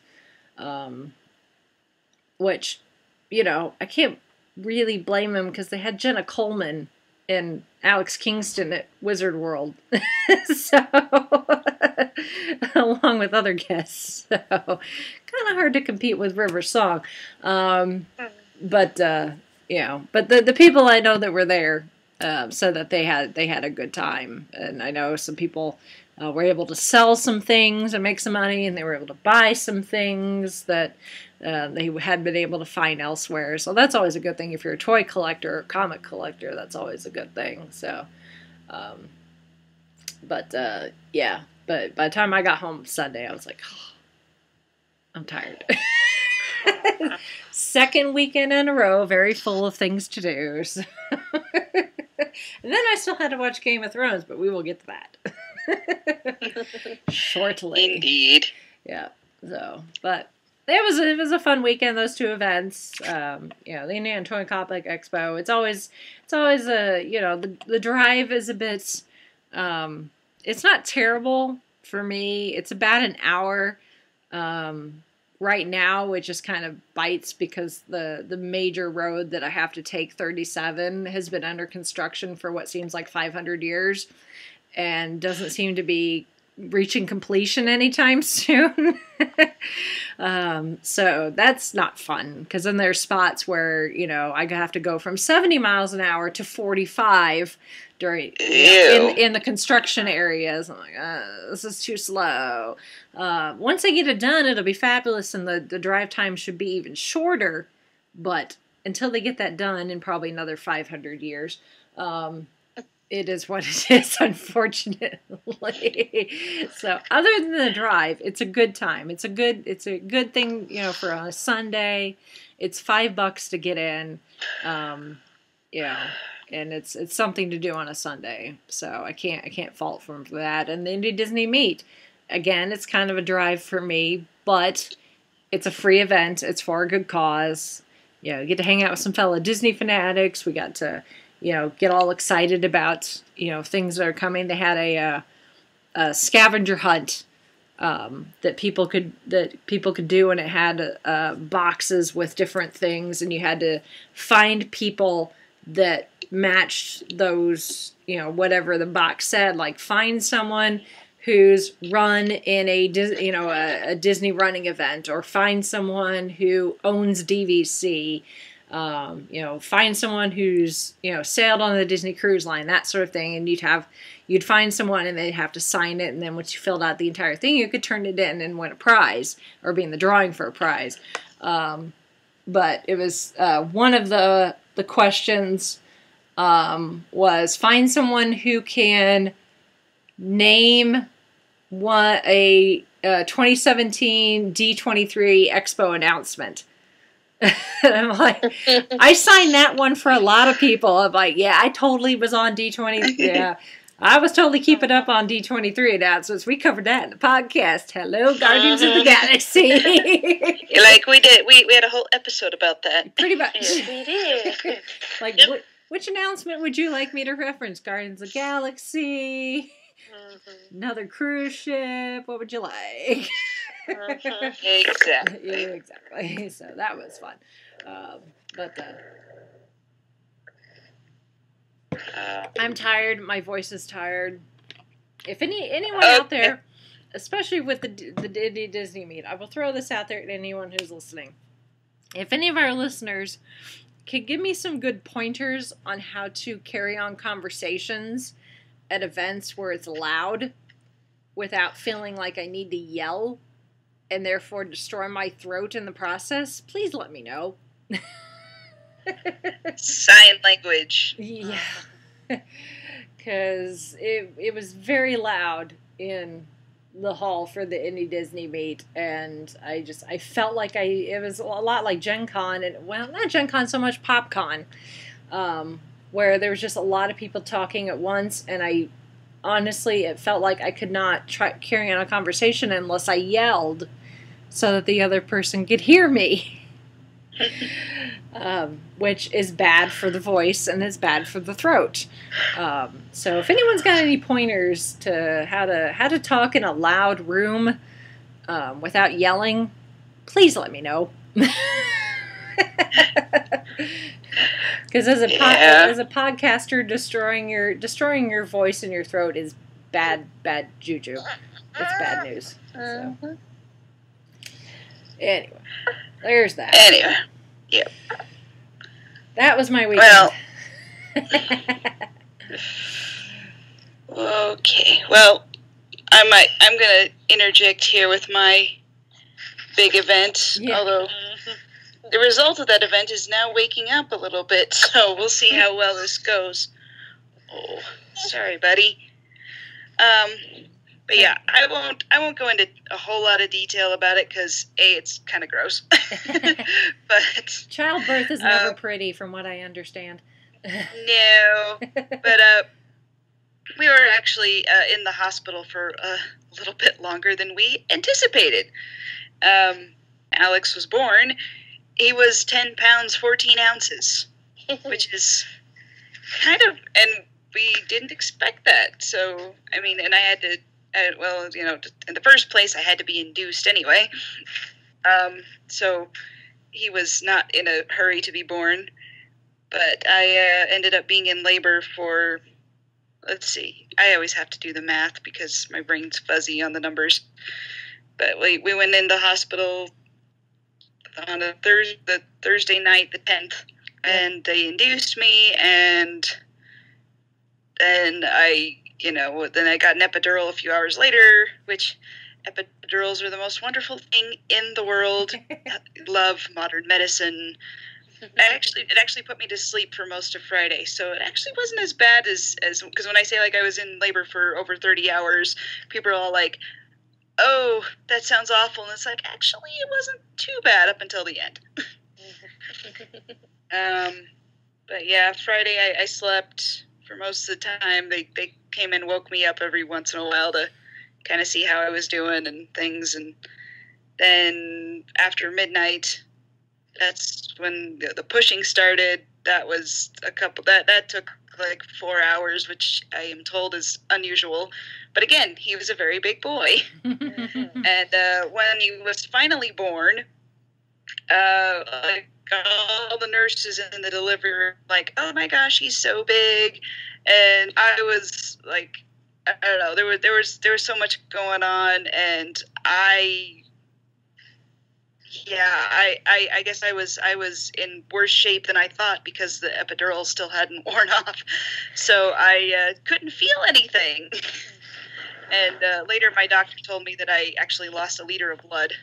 Which, I can't really blame them because they had Jenna Coleman and Alex Kingston at Wizard World. So, along with other guests. So, kind of hard to compete with River Song. But the people I know that were there said that they had a good time, and I know some people were able to sell some things and make some money, and they were able to buy some things that they had been able to find elsewhere. So that's always a good thing if you're a toy collector or comic collector. That's always a good thing. So, but by the time I got home Sunday, I was like, oh, I'm tired. Second weekend in a row, very full of things to do. So. And then I still had to watch Game of Thrones, but we will get to that shortly. Indeed. Yeah. So, but it was a fun weekend. Those two events. The Indiana Toy and Comic Expo. It's always the drive is a bit. It's not terrible for me. It's about an hour. Right now, which just kind of bites because the major road that I have to take, 37, has been under construction for what seems like 500 years and doesn't seem to be reaching completion anytime soon. So that's not fun because then there's spots where, I have to go from 70 miles an hour to 45 during in the construction areas. I'm like, this is too slow. Once I get it done, it'll be fabulous, and the drive time should be even shorter. But until they get that done in probably another 500 years, it is what it is, unfortunately. So other than the drive, it's a good time. It's a good thing, for a Sunday. It's $5 to get in. And it's something to do on a Sunday, so I can't fault them for that. And the Indy Disney Meet, again, it's kind of a drive for me, but it's a free event. It's for a good cause. You know, you get to hang out with some fellow Disney fanatics. We got to, you know, get all excited about, you know, things that are coming. They had a scavenger hunt that people could do, and it had boxes with different things, and you had to find people that matched those, you know, whatever the box said. Like, find someone who's run in a Disney running event, or find someone who owns DVC. You know, find someone who's, you know, sailed on the Disney Cruise Line, that sort of thing. And you'd find someone, and they'd have to sign it. And then once you filled out the entire thing, you could turn it in and win a prize, or be in the drawing for a prize. But it was, one of the questions, was find someone who can name a 2017 D23 Expo announcement. And I'm like, I signed that one for a lot of people. I'm like, yeah, I totally was on D20. Yeah, I was totally keeping up on D23 announcements. We covered that in the podcast. Hello, Guardians of the Galaxy. Like we did. We had a whole episode about that. Pretty much. Yes, we did. Like, which announcement would you like me to reference? Guardians of the Galaxy? Another cruise ship? What would you like? Exactly. Yeah, exactly. So that was fun. I'm tired. My voice is tired. If anyone out there, especially with the Indy Disney meet, I will throw this out there to anyone who's listening. If any of our listeners could give me some good pointers on how to carry on conversations at events where it's loud without feeling like I need to yell and therefore destroy my throat in the process, please let me know. Sign language. Yeah. Because it was very loud in the hall for the Indy Disney meet, and I felt like it was a lot like Gen Con, and, well, not Gen Con so much, PopCon, where there was just a lot of people talking at once, and honestly, it felt like I could not try carrying on a conversation unless I yelled so that the other person could hear me. Which is bad for the voice and is bad for the throat. So if anyone's got any pointers to how to talk in a loud room without yelling, please let me know. Because as a podcaster, destroying your voice and your throat is bad juju. It's bad news. So. Anyway, there's that. Anyway, yeah. That was my weekend. Well, okay. Well, I'm going to interject here with my big event, although the result of that event is now waking up a little bit, so we'll see how well this goes. Oh, sorry, buddy. But yeah, I won't go into a whole lot of detail about it because it's kind of gross. But childbirth is never pretty, from what I understand. No, but we were actually in the hospital for a little bit longer than we anticipated. Alex was born. He was 10 pounds, 14 ounces, which is kind of, and we didn't expect that. So, I mean, and I had to, well, you know, in the first place, I had to be induced anyway. So he was not in a hurry to be born. But I ended up being in labor for, let's see, I always have to do the math because my brain's fuzzy on the numbers. But we went in the hospital on the Thursday night, the 10th, and they induced me, and then I got an epidural a few hours later, which epidurals are the most wonderful thing in the world. Love modern medicine. It actually put me to sleep for most of Friday, so it actually wasn't as bad as because when I say like I was in labor for over 30 hours, people are all like, "Oh, that sounds awful," and it's like, actually, it wasn't too bad up until the end. But yeah, Friday I slept for most of the time. They came and woke me up every once in a while to kind of see how I was doing and things. And then after midnight, that's when the pushing started. That was that took like 4 hours, which I am told is unusual. But again, he was a very big boy. And when he was finally born, like all the nurses in the delivery room, like, oh my gosh, he's so big. And I was like, I don't know, there was so much going on, and I guess I was in worse shape than I thought because the epidural still hadn't worn off, so I couldn't feel anything. And later, my doctor told me that I actually lost 1 liter of blood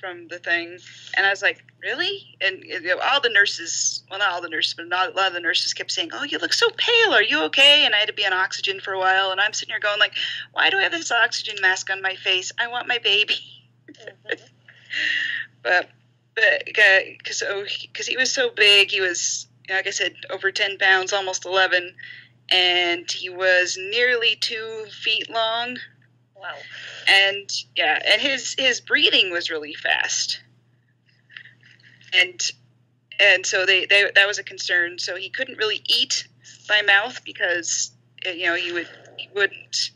from the thing, and I was like, really? And all the nurses, well, not all the nurses, but a lot of the nurses kept saying, "Oh, you look so pale. Are you okay?" And I had to be on oxygen for a while, and I'm sitting here going like, "Why do I have this oxygen mask on my face? I want my baby." but because he was so big, he was, like I said, over 10 pounds, almost 11, and he was nearly 2 feet long. Wow. And and his breathing was really fast, and so they that was a concern. So he couldn't really eat by mouth because he wouldn't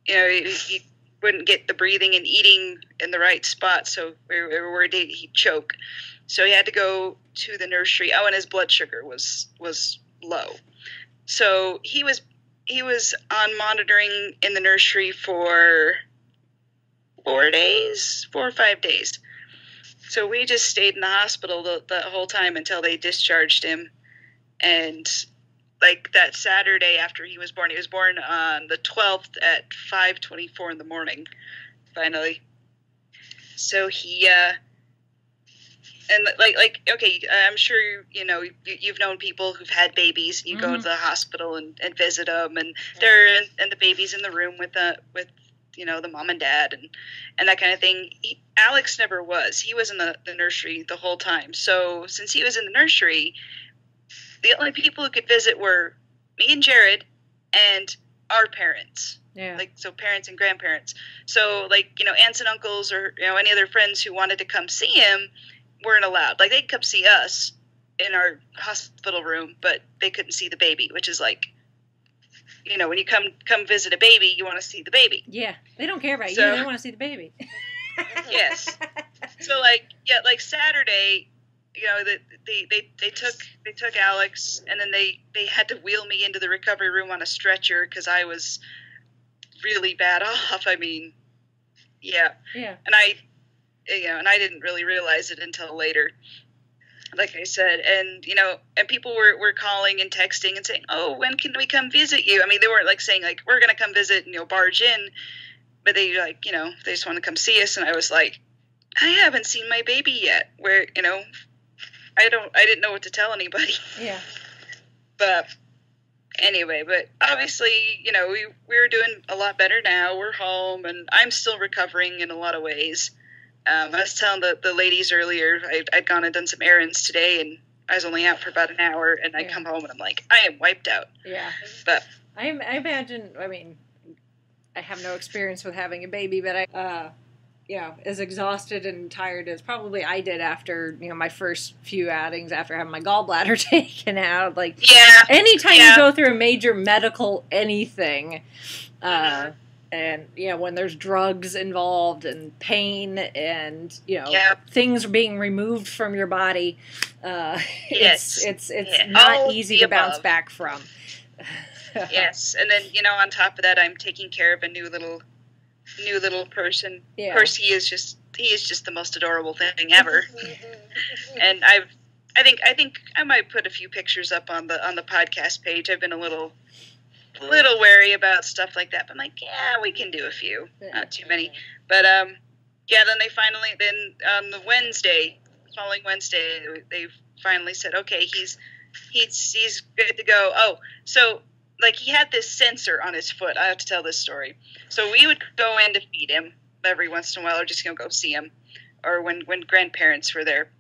he wouldn't get the breathing and eating in the right spot. So we were worried he'd choke. So he had to go to the nursery. Oh, and his blood sugar was low. So he was on monitoring in the nursery for 4 or 5 days. So we just stayed in the hospital the whole time until they discharged him. And like that Saturday after he was born on the 12th at 5:24 in the morning, finally. So he, and like okay, I'm sure you've known people who've had babies, and you go to the hospital and visit them, and and the baby's in the room with the mom and dad and that kind of thing. Alex never was. He was in the nursery the whole time. So since he was in the nursery, the only people who could visit were me and Jared and our parents. Yeah. Like, so parents and grandparents. So like, aunts and uncles or, any other friends who wanted to come see him weren't allowed. Like, they'd come see us in our hospital room, but they couldn't see the baby, which is like, when you come visit a baby, you want to see the baby. Yeah. They don't care about you. They want to see the baby. Yes. So like Saturday, they took Alex, and then they had to wheel me into the recovery room on a stretcher because I was really bad off. I mean, yeah. And I didn't really realize it until later, like I said. And and people were calling and texting and saying, "Oh, when can we come visit you?" I mean, they weren't like saying like, "We're gonna come visit and barge in," but they they just want to come see us. And I was like, I haven't seen my baby yet. Where I didn't know what to tell anybody. Yeah. But anyway, but obviously, we're doing a lot better now. We're home, and I'm still recovering in a lot of ways. I was telling the ladies earlier, I'd gone and done some errands today, and I was only out for about an hour, and I come home and I'm like, I am wiped out. Yeah. But I imagine, I mean, I have no experience with having a baby, but I, as exhausted and tired as probably I did after, my first few outings after having my gallbladder taken out. Like, anytime you go through a major medical anything, and, when there's drugs involved and pain and, things being removed from your body, it's not easy to bounce back from. Yes. And then, on top of that, I'm taking care of a new little person. Yeah. Of course, he is just the most adorable thing ever. And I think I might put a few pictures up on the podcast page. I've been a little wary about stuff like that, but I'm like, yeah, we can do a few, not too many. But then on the following Wednesday, they finally said, okay, he's good to go. Oh, so like he had this sensor on his foot. I have to tell this story. So we would go in to feed him every once in a while, or just go see him, or when grandparents were there,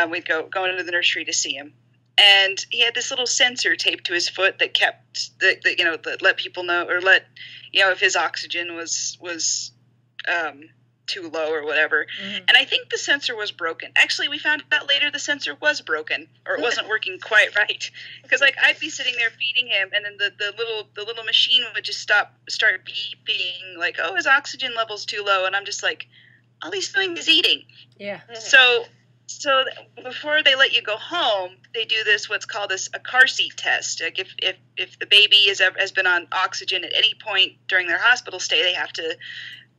we'd go into the nursery to see him. and he had this little sensor taped to his foot that kept that let people know, or if his oxygen was too low or whatever. Mm-hmm. And I think the sensor was broken. Actually, we found out later the sensor was broken, or it wasn't working quite right. Because I'd be sitting there feeding him, and then the little machine would just start beeping, like, oh, his oxygen level's too low, and I'm just like, all he's doing is eating. Yeah. So before they let you go home, they do what's called a car seat test. Like if the baby has been on oxygen at any point during their hospital stay, they have to.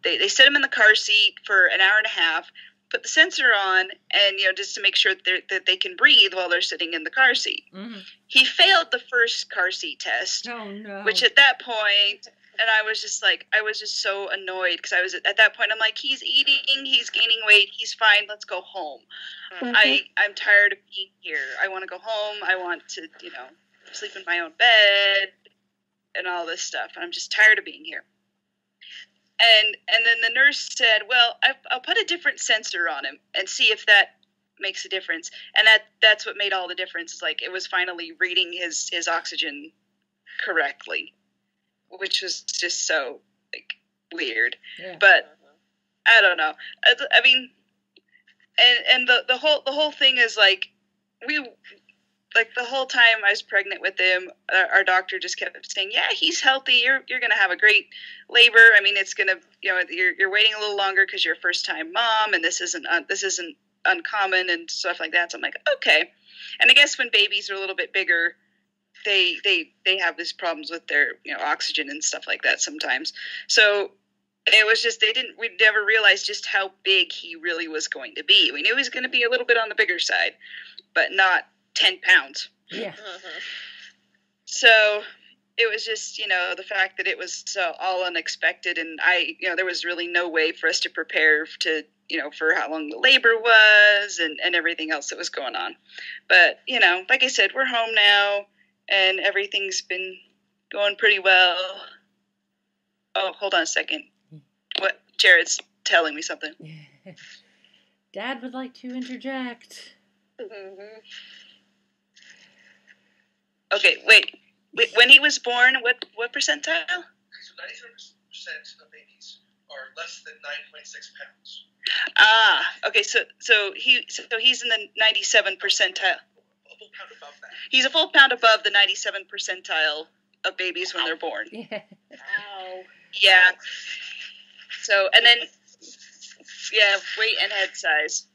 They sit him in the car seat for an hour and a half, put the sensor on, and just to make sure that they can breathe while they're sitting in the car seat. Mm-hmm. He failed the first car seat test, Oh no! which at that point, and I was just so annoyed, because I was at that point, I'm like, he's eating, he's gaining weight, he's fine, let's go home. Mhm. I'm tired of being here. I want to go home. I want to sleep in my own bed and all this stuff. And I'm just tired of being here. And then the nurse said, well, I'll put a different sensor on him and see if that makes a difference. And that's what made all the difference. Is like, it was finally reading his oxygen correctly, which was just so weird. Yeah. But I don't know. I mean, and the whole thing is the whole time I was pregnant with him, our doctor just kept saying, yeah, he's healthy. You're going to have a great labor. I mean, it's going to, you're waiting a little longer because you're a first time mom, and this isn't uncommon and stuff like that. So I'm like, okay. And I guess when babies are a little bit bigger, they have these problems with their, oxygen and stuff like that sometimes. So it was just, we never realized just how big he really was going to be. We knew he was going to be a little bit on the bigger side, but not 10 pounds. Yeah. So it was just, the fact that it was so all unexpected, and there was really no way for us to prepare for how long the labor was and everything else that was going on. But, like I said, we're home now, and everything's been going pretty well. Oh, hold on a second. What? Jared's telling me something. Dad would like to interject. Mhm. Okay, wait. When he was born, what percentile? So 97% of babies are less than 9.6 pounds. Ah, okay. So he's in the 97 percentile. A full pound above that. He's a full pound above the 97 percentile of babies when they're born. Yeah. Ow. Yeah. So, and then, weight and head size.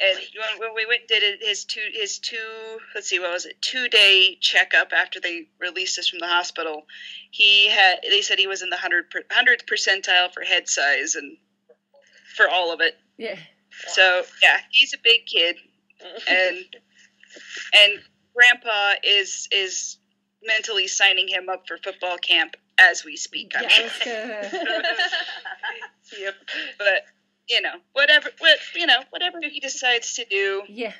And when we went and did his 2-day checkup after they released us from the hospital, they said he was in the 100th percentile for head size and for all of it. Yeah. So yeah, he's a big kid, and Grandpa is mentally signing him up for football camp as we speak. I'm sure. Yep. But whatever he decides to do Yeah.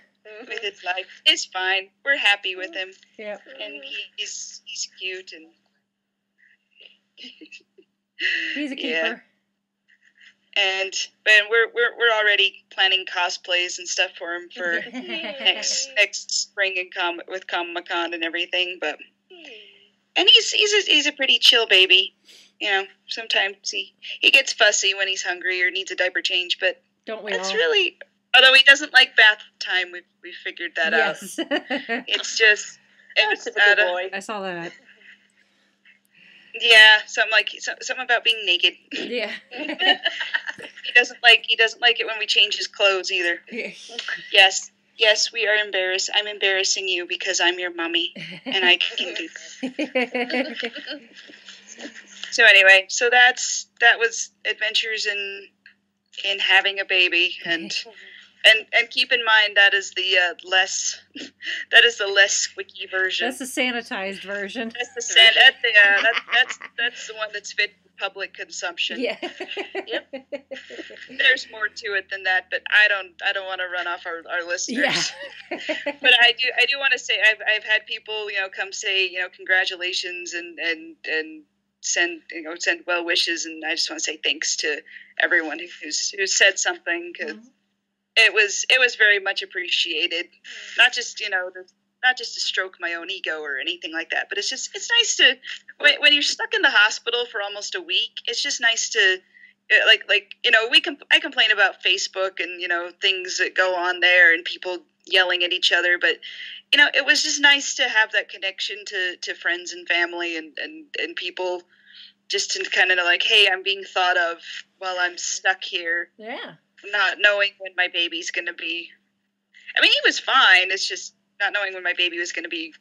with his life is fine. We're happy with him, Yeah. and he's cute, and He's a keeper. Yeah. And we're already planning cosplays and stuff for him for next spring and with Comic-Con and everything. But he's a pretty chill baby. Sometimes he gets fussy when he's hungry or needs a diaper change, but Don't we that's all? really, although he doesn't like bath time, we figured that out. Yes. It's just Typical boy. I saw that. Yeah, something about being naked. Yeah. He doesn't like it when we change his clothes either. Yes, we are embarrassed. I'm embarrassing you because I'm your mommy, and I can do that. So anyway, that was adventures in having a baby, and keep in mind that is the less squeaky version. That's the sanitized version. That's that's the one that's fit for public consumption. Yeah. Yep. There's more to it than that, but I don't want to run off our listeners. Yeah. But I do want to say I've had people come say congratulations and send well wishes, and I just want to say thanks to everyone who's said something, because it was very much appreciated. Not just, not just to stroke my own ego or anything like that, but it's nice to, when you're stuck in the hospital for almost a week, it's just nice to, I complain about Facebook and, things that go on there and people yelling at each other, but, it was just nice to have that connection to friends and family and people, just to kind of know, like, hey, I'm being thought of while I'm stuck here. Yeah. Not knowing when my baby's going to be, I mean, he was fine. It's just not knowing when my baby was going to be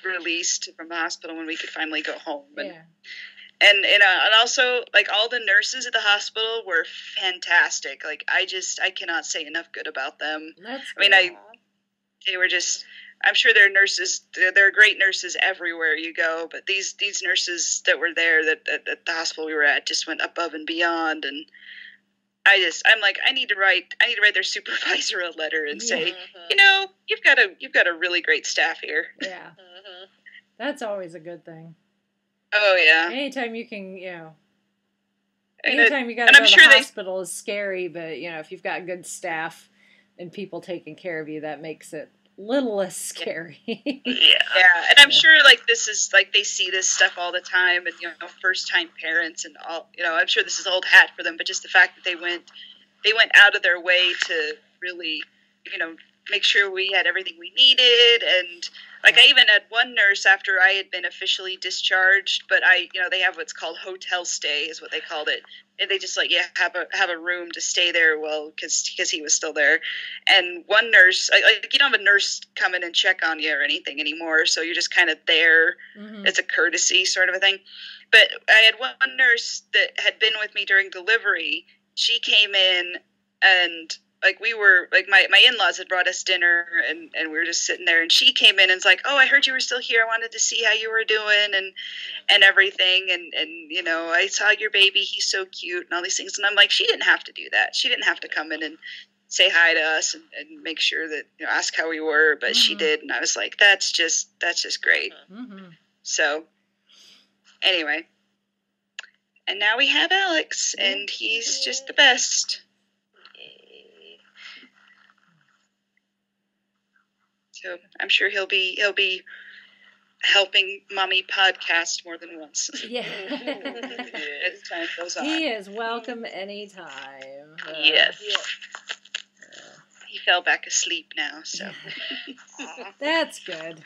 released from the hospital when we could finally go home. And and also, like, all the nurses at the hospital were fantastic. Like, I cannot say enough good about them. They were just, I'm sure there are nurses, there are great nurses everywhere you go, but these nurses that were there at the hospital we were at just went above and beyond. And I'm like, I need to write their supervisor a letter and say, you've got a really great staff here. Yeah. That's always a good thing. Oh yeah. Anytime you can, anytime you got to go to the hospital is scary, but if you've got good staff and people taking care of you, that makes it a little less scary. Yeah. And I'm sure, like, this is, like, they see this stuff all the time, and first time parents and all, I'm sure this is old hat for them, but just the fact that they went out of their way to really, make sure we had everything we needed. And like, I even had one nurse after I had been officially discharged, but they have what's called hotel stay is what they called it. And they just have a room to stay there. Well, cause he was still there. And one nurse, you don't have a nurse come in and check on you or anything anymore. So you're just kind of there. Mm-hmm. It's a courtesy sort of a thing. But I had one nurse that had been with me during delivery. She came in and, like, we were, like, my in-laws had brought us dinner, and we were just sitting there, and she came in and was like, oh, I heard you were still here. I wanted to see how you were doing and everything. And I saw your baby. He's so cute and all these things. And I'm like, she didn't have to do that. She didn't have to come in and say hi to us and make sure that, ask how we were, but she did. And I was like, that's just great. Mm-hmm. So anyway, and now we have Alex, and he's just the best. So I'm sure he'll be helping Mommy podcast more than once. Yeah. As time goes on. He is welcome anytime. Yes. He fell back asleep now, so. That's good.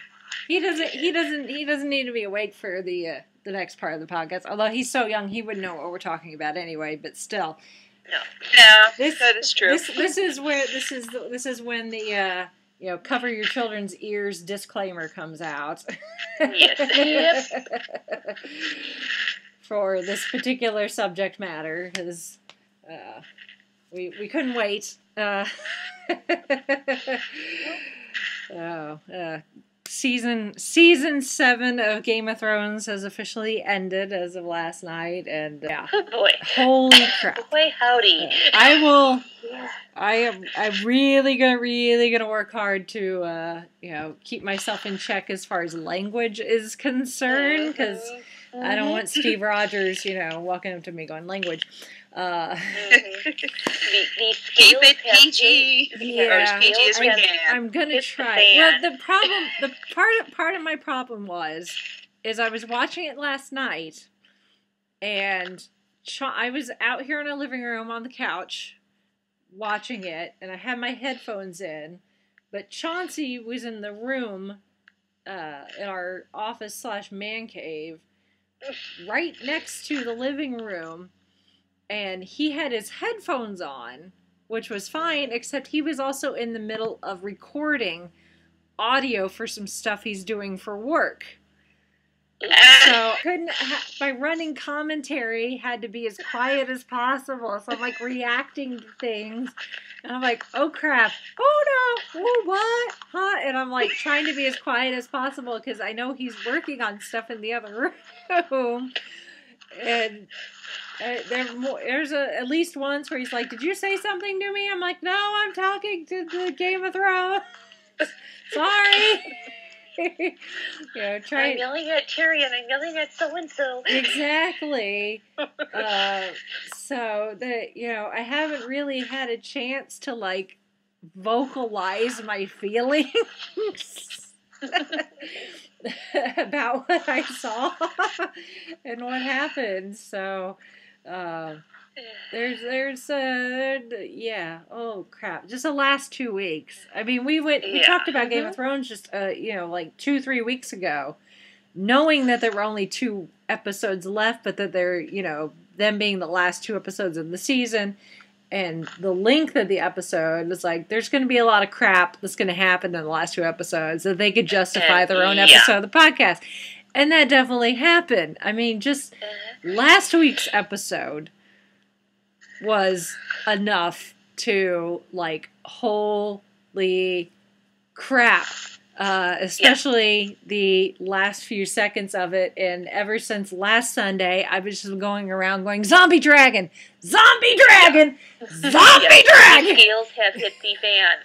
He doesn't need to be awake for the next part of the podcast. Although he's so young, he wouldn't know what we're talking about anyway. But still. No, that is true. This is when the cover your children's ears disclaimer comes out. Yes. For this particular subject matter, because we couldn't wait. Season 7 of Game of Thrones has officially ended as of last night, and oh boy, holy crap! Boy, howdy! I'm really gonna work hard to keep myself in check as far as language is concerned, because I don't want Steve Rogers walking up to me going language. The keep it PG. Yeah, as PG as we can. I'm gonna try. Well, the part of my problem is I was watching it last night, and I was out here in our living room on the couch watching it, and I had my headphones in, but Chauncey was in the room in our office / man cave right next to the living room, and he had his headphones on, which was fine, except he was also in the middle of recording audio for some stuff he's doing for work. So my running commentary had to be as quiet as possible. So I'm like reacting to things, and I'm like, oh crap, oh no, oh what, huh? And I'm like trying to be as quiet as possible because I know he's working on stuff in the other room. And there's at least once where he's like, did you say something to me? I'm like, no, I'm talking to the Game of Thrones. Sorry. I'm yelling at Tyrion, I'm yelling at so-and-so. Exactly. So that, I haven't really had a chance to vocalize my feelings about what I saw and what happened. So, oh crap, just the last 2 weeks. I mean, we talked about Game of Thrones just, like 2-3 weeks ago, knowing that there were only 2 episodes left, but that they're, them being the last 2 episodes of the season. And the length of the episode was like, there's going to be a lot of crap that's going to happen in the last 2 episodes that they could justify their own episode of the podcast. And that definitely happened. I mean, just last week's episode was enough to, like, holy crap. Especially the last few seconds of it, and ever since last Sunday, I was just going around going, zombie dragon, zombie dragon, zombie dragon. Scales have hit the fan,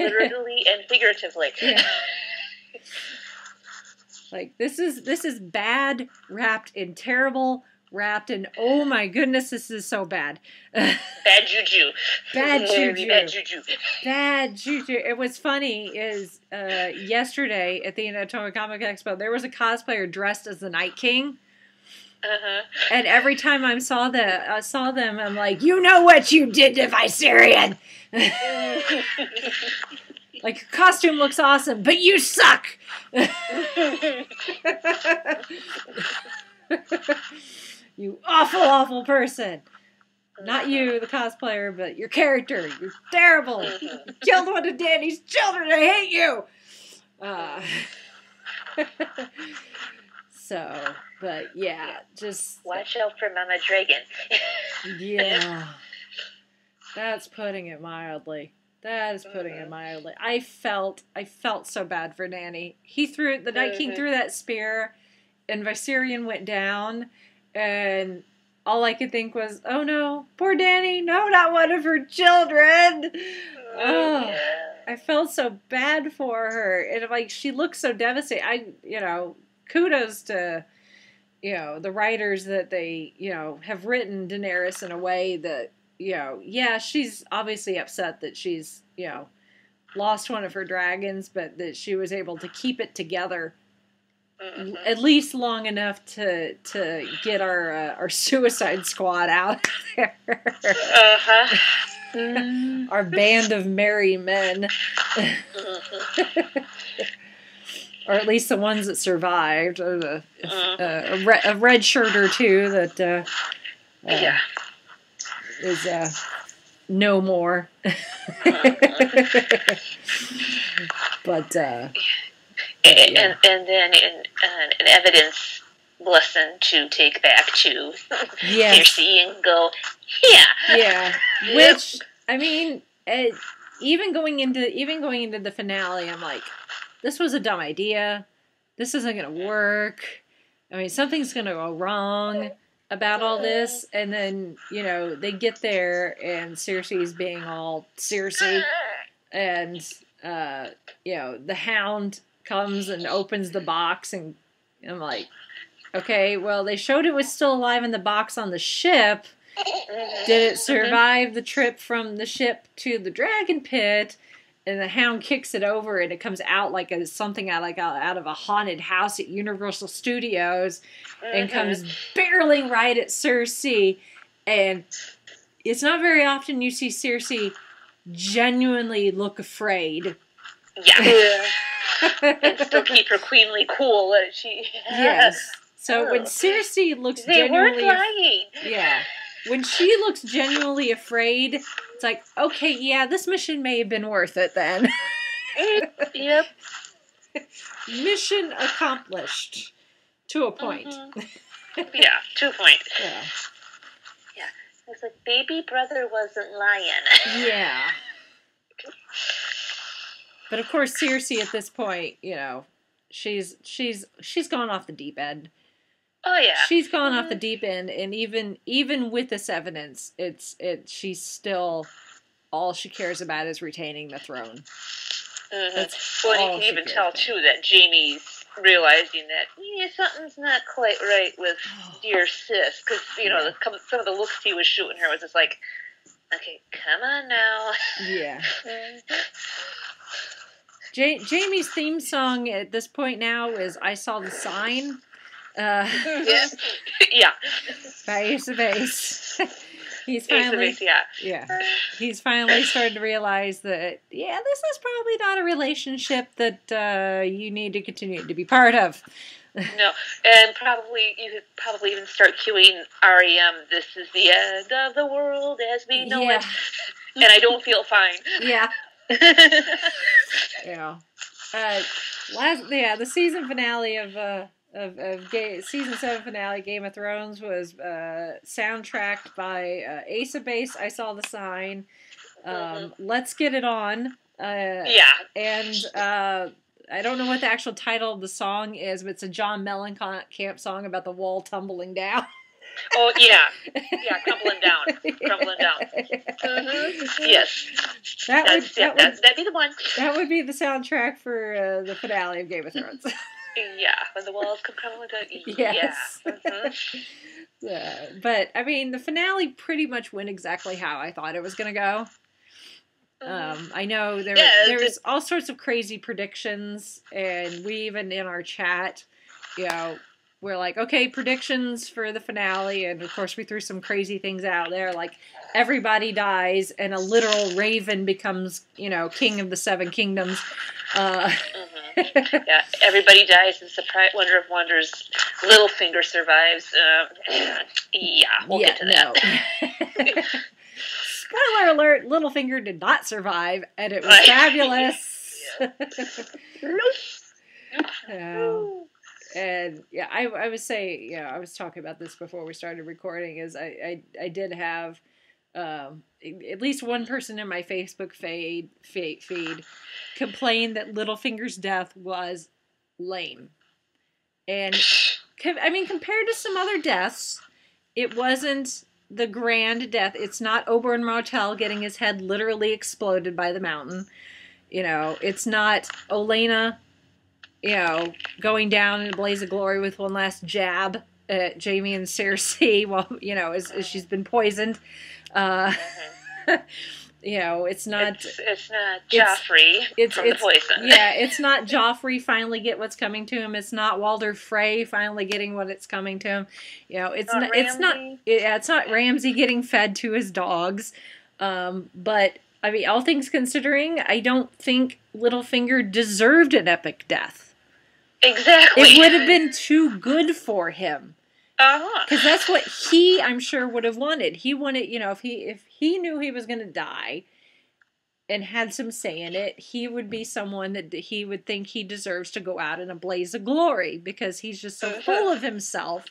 literally and figuratively. Yeah. Like this is bad, wrapped in terrible. Wrapped in, oh my goodness, this is so bad. Bad juju. Bad juju. Bad juju. Bad juju. It was funny is yesterday at the Indy Comic Expo, there was a cosplayer dressed as the Night King. And every time I saw them, I'm like, you know what you did to Viserion. Like, your costume looks awesome, but you suck. You awful, awful person. Not you, the cosplayer, but your character. You're terrible. You killed one of Danny's children. I hate you. So, but yeah, just... Watch out for Mama Dragon. Yeah. That's putting it mildly. That is putting it mildly. I felt so bad for Danny. The Night King threw that spear, and Viserion went down. And all I could think was, oh no, poor Danny, no, not one of her children. Oh, I felt so bad for her. And like, she looked so devastated. Kudos to, the writers that they, have written Daenerys in a way that, she's obviously upset that she's, lost one of her dragons, but that she was able to keep it together. At least long enough to get our Suicide Squad out there. Our band of merry men. Or at least the ones that survived. Or a red shirt or two that is no more. But... And then an evidence lesson to take back to Cersei and go, yeah. Which, I mean, even going into the finale, I'm like, this was a dumb idea. This isn't going to work. I mean, something's going to go wrong about all this. And then, they get there and Cersei's being all Cersei. And, the Hound comes and opens the box, and I'm like, okay, well, they showed it was still alive in the box on the ship. Did it survive the trip from the ship to the dragon pit? And the Hound kicks it over, and it comes out like something out of a haunted house at Universal Studios, and comes barreling right at Cersei. And it's not very often you see Cersei genuinely look afraid. Yeah. And still keep her queenly cool. Yes. So when Cersei looks genuinely... lying. Yeah. When she looks genuinely afraid, it's like, okay, yeah, this mission may have been worth it then. Yep. Mission accomplished. To a point. Yeah, to a point. Yeah. Yeah. It's like, baby brother wasn't lying. Yeah. But of course, Cersei at this point, she's gone off the deep end. Oh yeah, she's gone off the deep end, and even with this evidence, she's still all she cares about is retaining the throne. That's well, you can even tell too that Jaime's realizing that something's not quite right with dear sis, because some of the looks he was shooting her was just like, Okay, come on now. Yeah. Jamie's theme song at this point now is "I Saw the Sign." Yes. Yeah. By Ace of Base. He's Ace of finally, Base, yeah. yeah, he's finally started to realize that, yeah, this is probably not a relationship that you need to continue to be part of. No, and probably you could probably even start cueing REM. This is the end of the world as we know it, and I don't feel fine. Yeah. Yeah. The season finale of season 7 finale Game of Thrones was soundtracked by Ace of Base. I Saw the Sign. Let's Get It On. Yeah. And I don't know what the actual title of the song is, but it's a John Mellencamp song about the wall tumbling down. Oh, yeah. Yeah, crumbling down. Mm-hmm. Yes. That'd be the one. That would be the soundtrack for the finale of Game of Thrones. Yeah, when the walls come crumbling down. Yes. Yeah. Mm-hmm. But, I mean, the finale pretty much went exactly how I thought it was going to go. I know there's all sorts of crazy predictions, and we even in our chat, we're like, okay, predictions for the finale, and of course we threw some crazy things out there, like everybody dies and a literal raven becomes, king of the 7 kingdoms. Yeah, everybody dies in Surprise Wonder of Wonders. Littlefinger survives. We'll get to that. Spoiler alert, Littlefinger did not survive, and it was fabulous. And yeah, I would say, I was talking about this before we started recording, is I did have at least one person in my Facebook feed complain that Littlefinger's death was lame. And, I mean, compared to some other deaths, it wasn't the grand death. It's not Oberyn Martell getting his head literally exploded by the mountain. It's not Olenna, going down in a blaze of glory with one last jab at Jaime and Cersei while, as she's been poisoned. It's not Joffrey from the poison. Yeah, it's not Joffrey finally get what's coming to him. It's not Walder Frey finally getting what it's coming to him. It's not Ramsay getting fed to his dogs. But I mean, all things considering, I don't think Littlefinger deserved an epic death. Exactly. It would have been too good for him. Because that's what I'm sure, would have wanted. He wanted, if he knew he was going to die and had some say in it, he would be someone that he would think he deserves to go out in a blaze of glory, because he's just so full of himself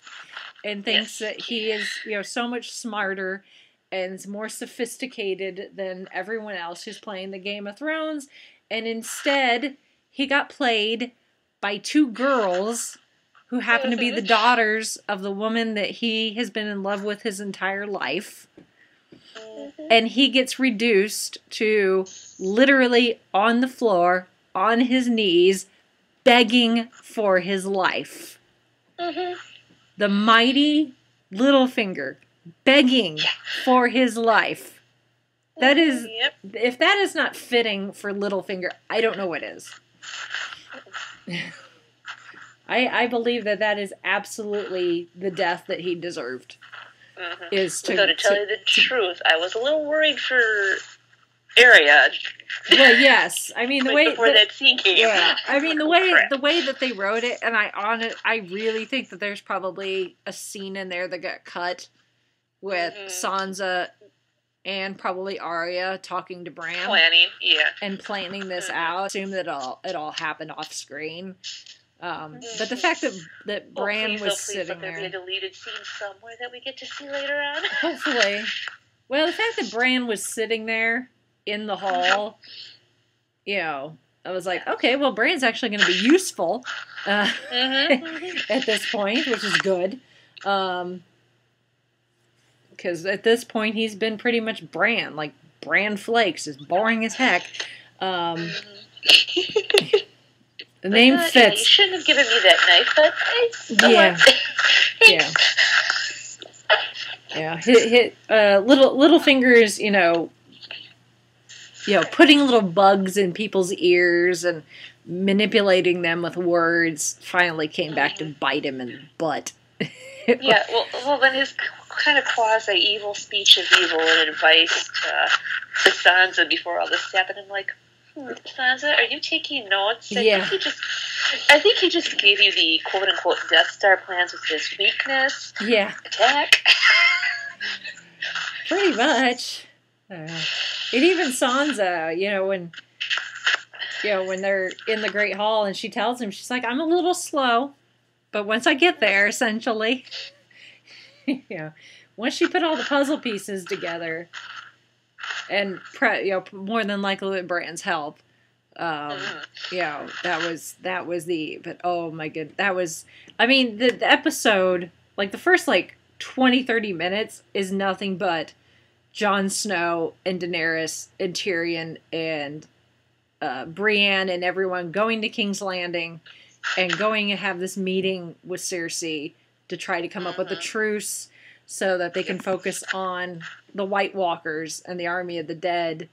and thinks that he is, so much smarter and more sophisticated than everyone else who's playing the Game of Thrones. And instead, he got played by 2 girls who happen to be the daughters of the woman that he has been in love with his entire life. And he gets reduced to literally on the floor, on his knees, begging for his life. The mighty Littlefinger begging for his life. That is, if that is not fitting for Littlefinger, I don't know what is. I believe that is absolutely the death that he deserved. So to tell you the truth, I was a little worried for Arya. Well, yes. I mean, the way before that scene came. Yeah. I mean, the way that they wrote it, and I really think that there's probably a scene in there that got cut with Sansa and probably Arya talking to Bran, planning this out. I assume that it all happened off screen. But the fact that Bran was sitting there, there'll be a deleted scene somewhere that we get to see later on. Hopefully. Well, the fact that Bran was sitting there in the hall, I was like, okay, well, Bran's actually going to be useful at this point, which is good. Because at this point, he's been pretty much Bran. Like, Bran Flakes is boring as heck. The name fits. Yeah, you shouldn't have given me that knife, but yeah. Yeah, little fingers, putting little bugs in people's ears and manipulating them with words finally came back to bite him in the butt. Yeah, well, then his kind of quasi-evil speech of evil and advice to Sansa before all this happened. I'm like, Sansa, are you taking notes? I think he just gave you the quote-unquote Death Star plans with his weakness. Yeah. Attack. Pretty much. And even Sansa, when they're in the Great Hall and she tells him, she's like, I'm a little slow, but once I get there, essentially, once she put all the puzzle pieces together, and more than likely with Bran's help, that was but oh my god, the episode, like the first 20-30 minutes is nothing but Jon Snow and Daenerys and Tyrion and Brienne and everyone going to King's Landing and going and have this meeting with Cersei to try to come up with a truce so that they can focus on the White Walkers and the Army of the Dead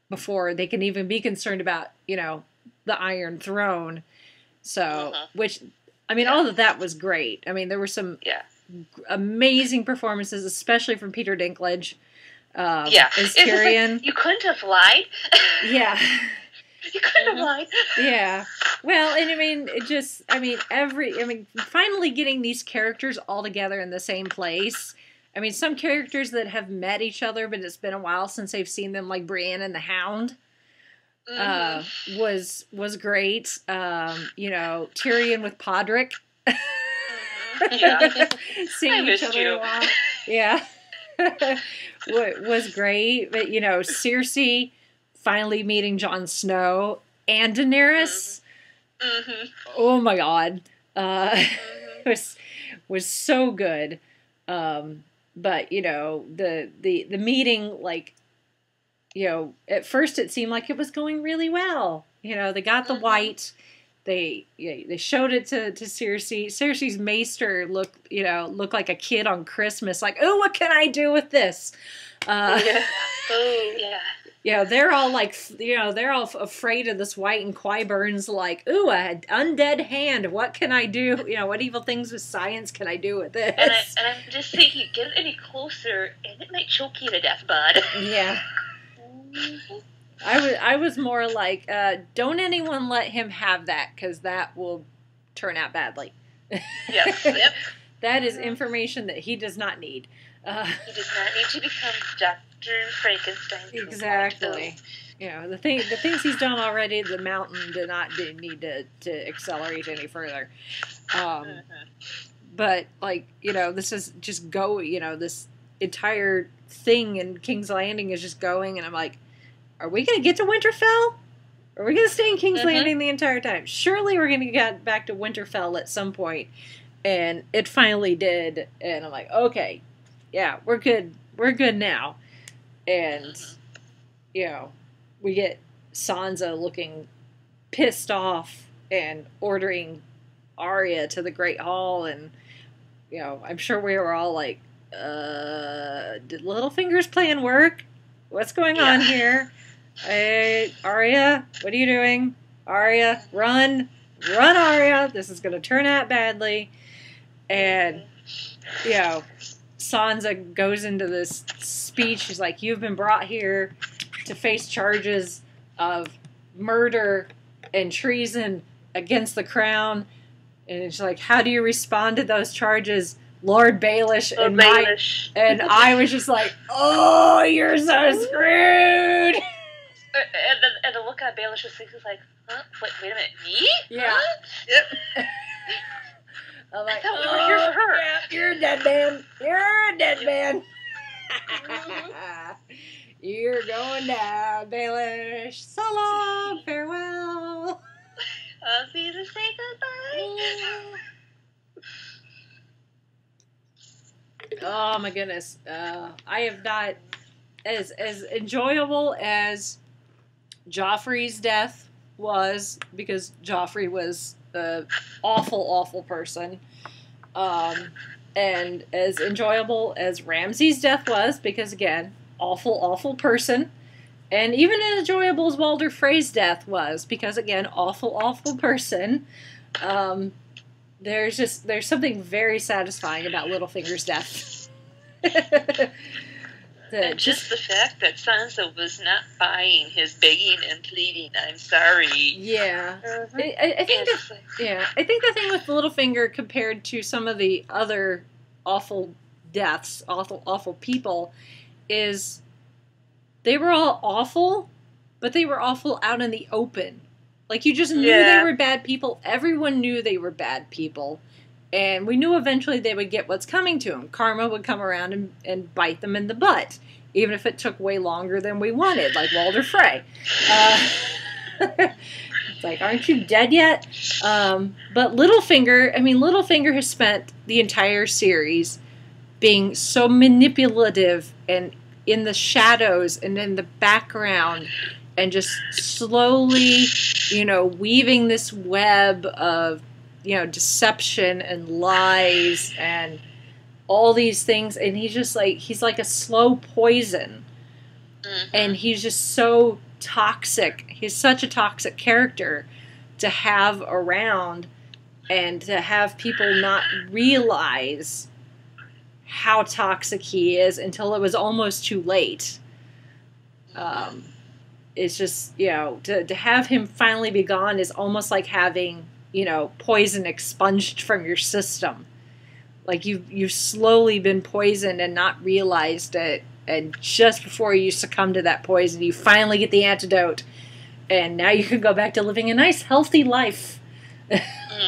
before they can even be concerned about, the Iron Throne. So, all of that was great. There were some amazing performances, especially from Peter Dinklage as Tyrion. You couldn't have lied. Yeah. You couldn't have lied. Yeah. Well, and finally getting these characters all together in the same place. Some characters that have met each other, but it's been a while since they've seen them, like Brienne and the Hound, was great. Tyrion with Podrick. Yeah. Seeing each other a while. Yeah. was great. But, Cersei finally meeting Jon Snow and Daenerys. Oh my god. Was so good. But, the meeting, at first it seemed like it was going really well. They got the white. They showed it to Cersei. Cersei's maester looked like a kid on Christmas. Like, oh, what can I do with this? They're all they're all afraid of this white, and Qyburn's like, ooh, an undead hand. What can I do? What evil things with science can I do with this? And I'm just thinking, get any closer, and it might choke you to death, bud. Yeah. I was more like, don't anyone let him have that, because that will turn out badly. Yes. Yep. That is information that he does not need. He does not need to become Dr. Frankenstein. Exactly. The things he's done already, the mountain did not need to accelerate any further. But this is just this entire thing in King's Landing is just going, and I'm like, are we going to get to Winterfell? Are we going to stay in King's Landing the entire time? Surely we're going to get back to Winterfell at some point. And it finally did. And I'm like, okay, yeah, we're good. We're good now. And, we get Sansa looking pissed off and ordering Arya to the Great Hall. And, I'm sure we were all like, did Littlefinger's plan work? What's going on here? Hey, Arya, what are you doing? Arya, run, Arya. This is going to turn out badly. And, Sansa goes into this speech. She's like, you've been brought here to face charges of murder and treason against the crown. And she's like, how do you respond to those charges, Lord Baelish? And I was just like, oh, you're so screwed. And the look on Baelish's face was like, huh? Wait a minute, me? Yeah. Huh? Yep. I'm like, I thought we were here for her. Yeah, you're a dead man. You're a dead man. You're going down, Baelish. So long, farewell. I'll see you to say goodbye. Oh my goodness. I have not, as enjoyable as Joffrey's death was, because Joffrey was an awful, awful person. And as enjoyable as Ramsay's death was, because again, awful person, and even as enjoyable as Walder Frey's death was, because again, awful person, there's something very satisfying about Littlefinger's death. And just the fact that Sansa was not buying his begging and pleading, I'm sorry. Yeah. I think the thing with Littlefinger compared to some of the other awful deaths, awful people, is they were all awful, but they were awful out in the open. Like, you just knew they were bad people. Everyone knew they were bad people. And we knew eventually they would get what's coming to them. Karma would come around and bite them in the butt, even if it took way longer than we wanted, like Walder Frey. It's like, aren't you dead yet? But Littlefinger has spent the entire series being so manipulative and in the shadows and in the background and just slowly, weaving this web of deception and lies and all these things, and he's like a slow poison. Mm-hmm. And he's just so toxic. He's such a toxic character to have around, and to have people not realize how toxic he is until it was almost too late. It's just, to have him finally be gone is almost like having poison expunged from your system. Like, you've slowly been poisoned and not realized it, and just before you succumb to that poison, you finally get the antidote, and now you can go back to living a nice, healthy life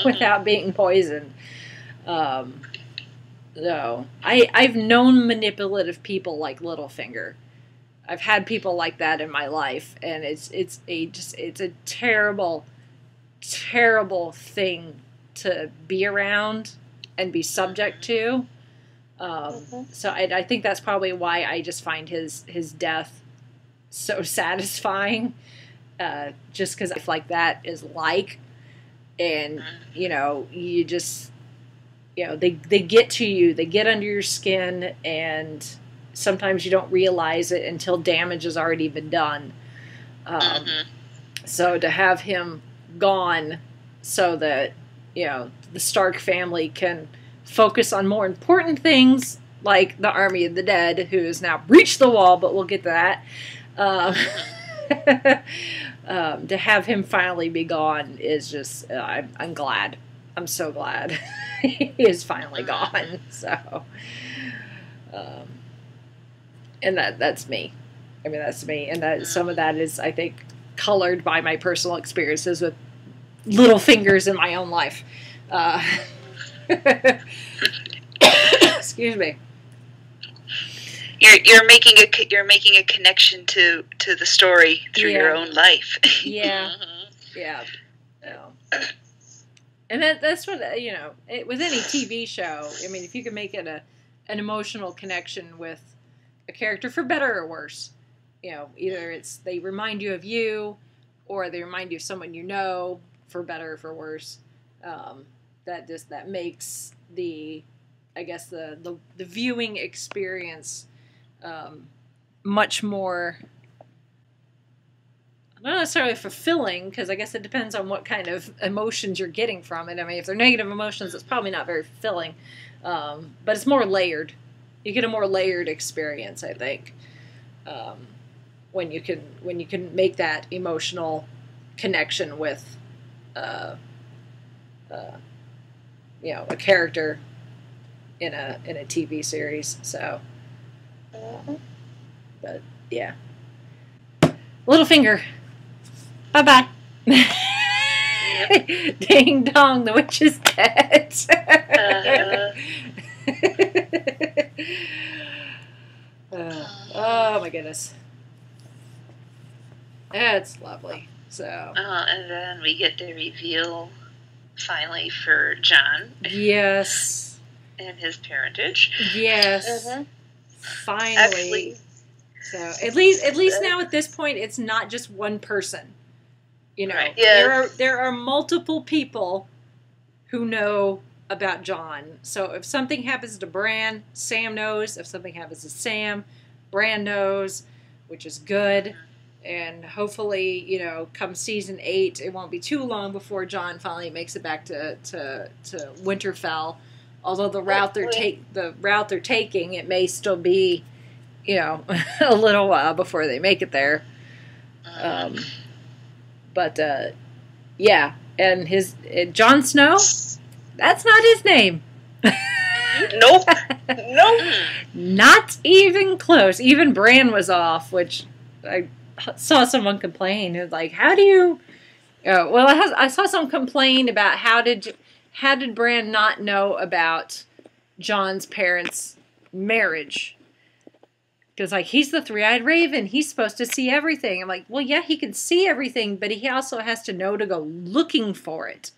without being poisoned. So, I've known manipulative people like Littlefinger. I've had people like that in my life, and it's a terrible thing to be around and be subject to. So I think that's probably why I just find his death so satisfying, just because life like that is like, and you just they get to you, they get under your skin, and sometimes you don't realize it until damage has already been done. So to have him gone so that the Stark family can focus on more important things, like the Army of the Dead, who has now breached the wall, but we'll get to that. To have him finally be gone is just, I'm glad. I'm so glad he is finally gone. So, and that's me. I mean, that's me. And that some of that is, I think, colored by my personal experiences with Littlefingers in my own life. Excuse me. You're making a connection to the story through your own life. Yeah. And that's what with any TV show. I mean, if you can make it an emotional connection with a character, for better or worse, either it's they remind you of you, or they remind you of someone for better or for worse. That makes the viewing experience much more, not necessarily fulfilling, because I guess it depends on what kind of emotions you're getting from it. I mean, if they're negative emotions, it's probably not very fulfilling, but it's more layered. You get a more layered experience, I think, when you can make that emotional connection with a character in a TV series. So, but yeah, Littlefinger, bye bye. Ding dong, the witch is dead. Oh my goodness, that's lovely. So, and then we get the reveal finally for Jon. Yes. And his parentage. Yes. Finally. Actually, so at least now at this point, it's not just one person. Right. Yeah. There are multiple people who know about Jon. So if something happens to Bran, Sam knows. If something happens to Sam, Bran knows, which is good. And hopefully, you know, come season 8, it won't be too long before Jon finally makes it back to Winterfell. Although the route they're taking, it may still be, you know, a little while before they make it there. Yeah, and Jon Snow, that's not his name. Nope. Nope. Not even close. Even Bran was off, which I saw someone complain. It was like, how do you... I saw someone complain about how did Bran not know about Jon's parents' marriage? Because, like, he's the three-eyed raven. He's supposed to see everything. I'm like, well, yeah, he can see everything, but he also has to know to go looking for it.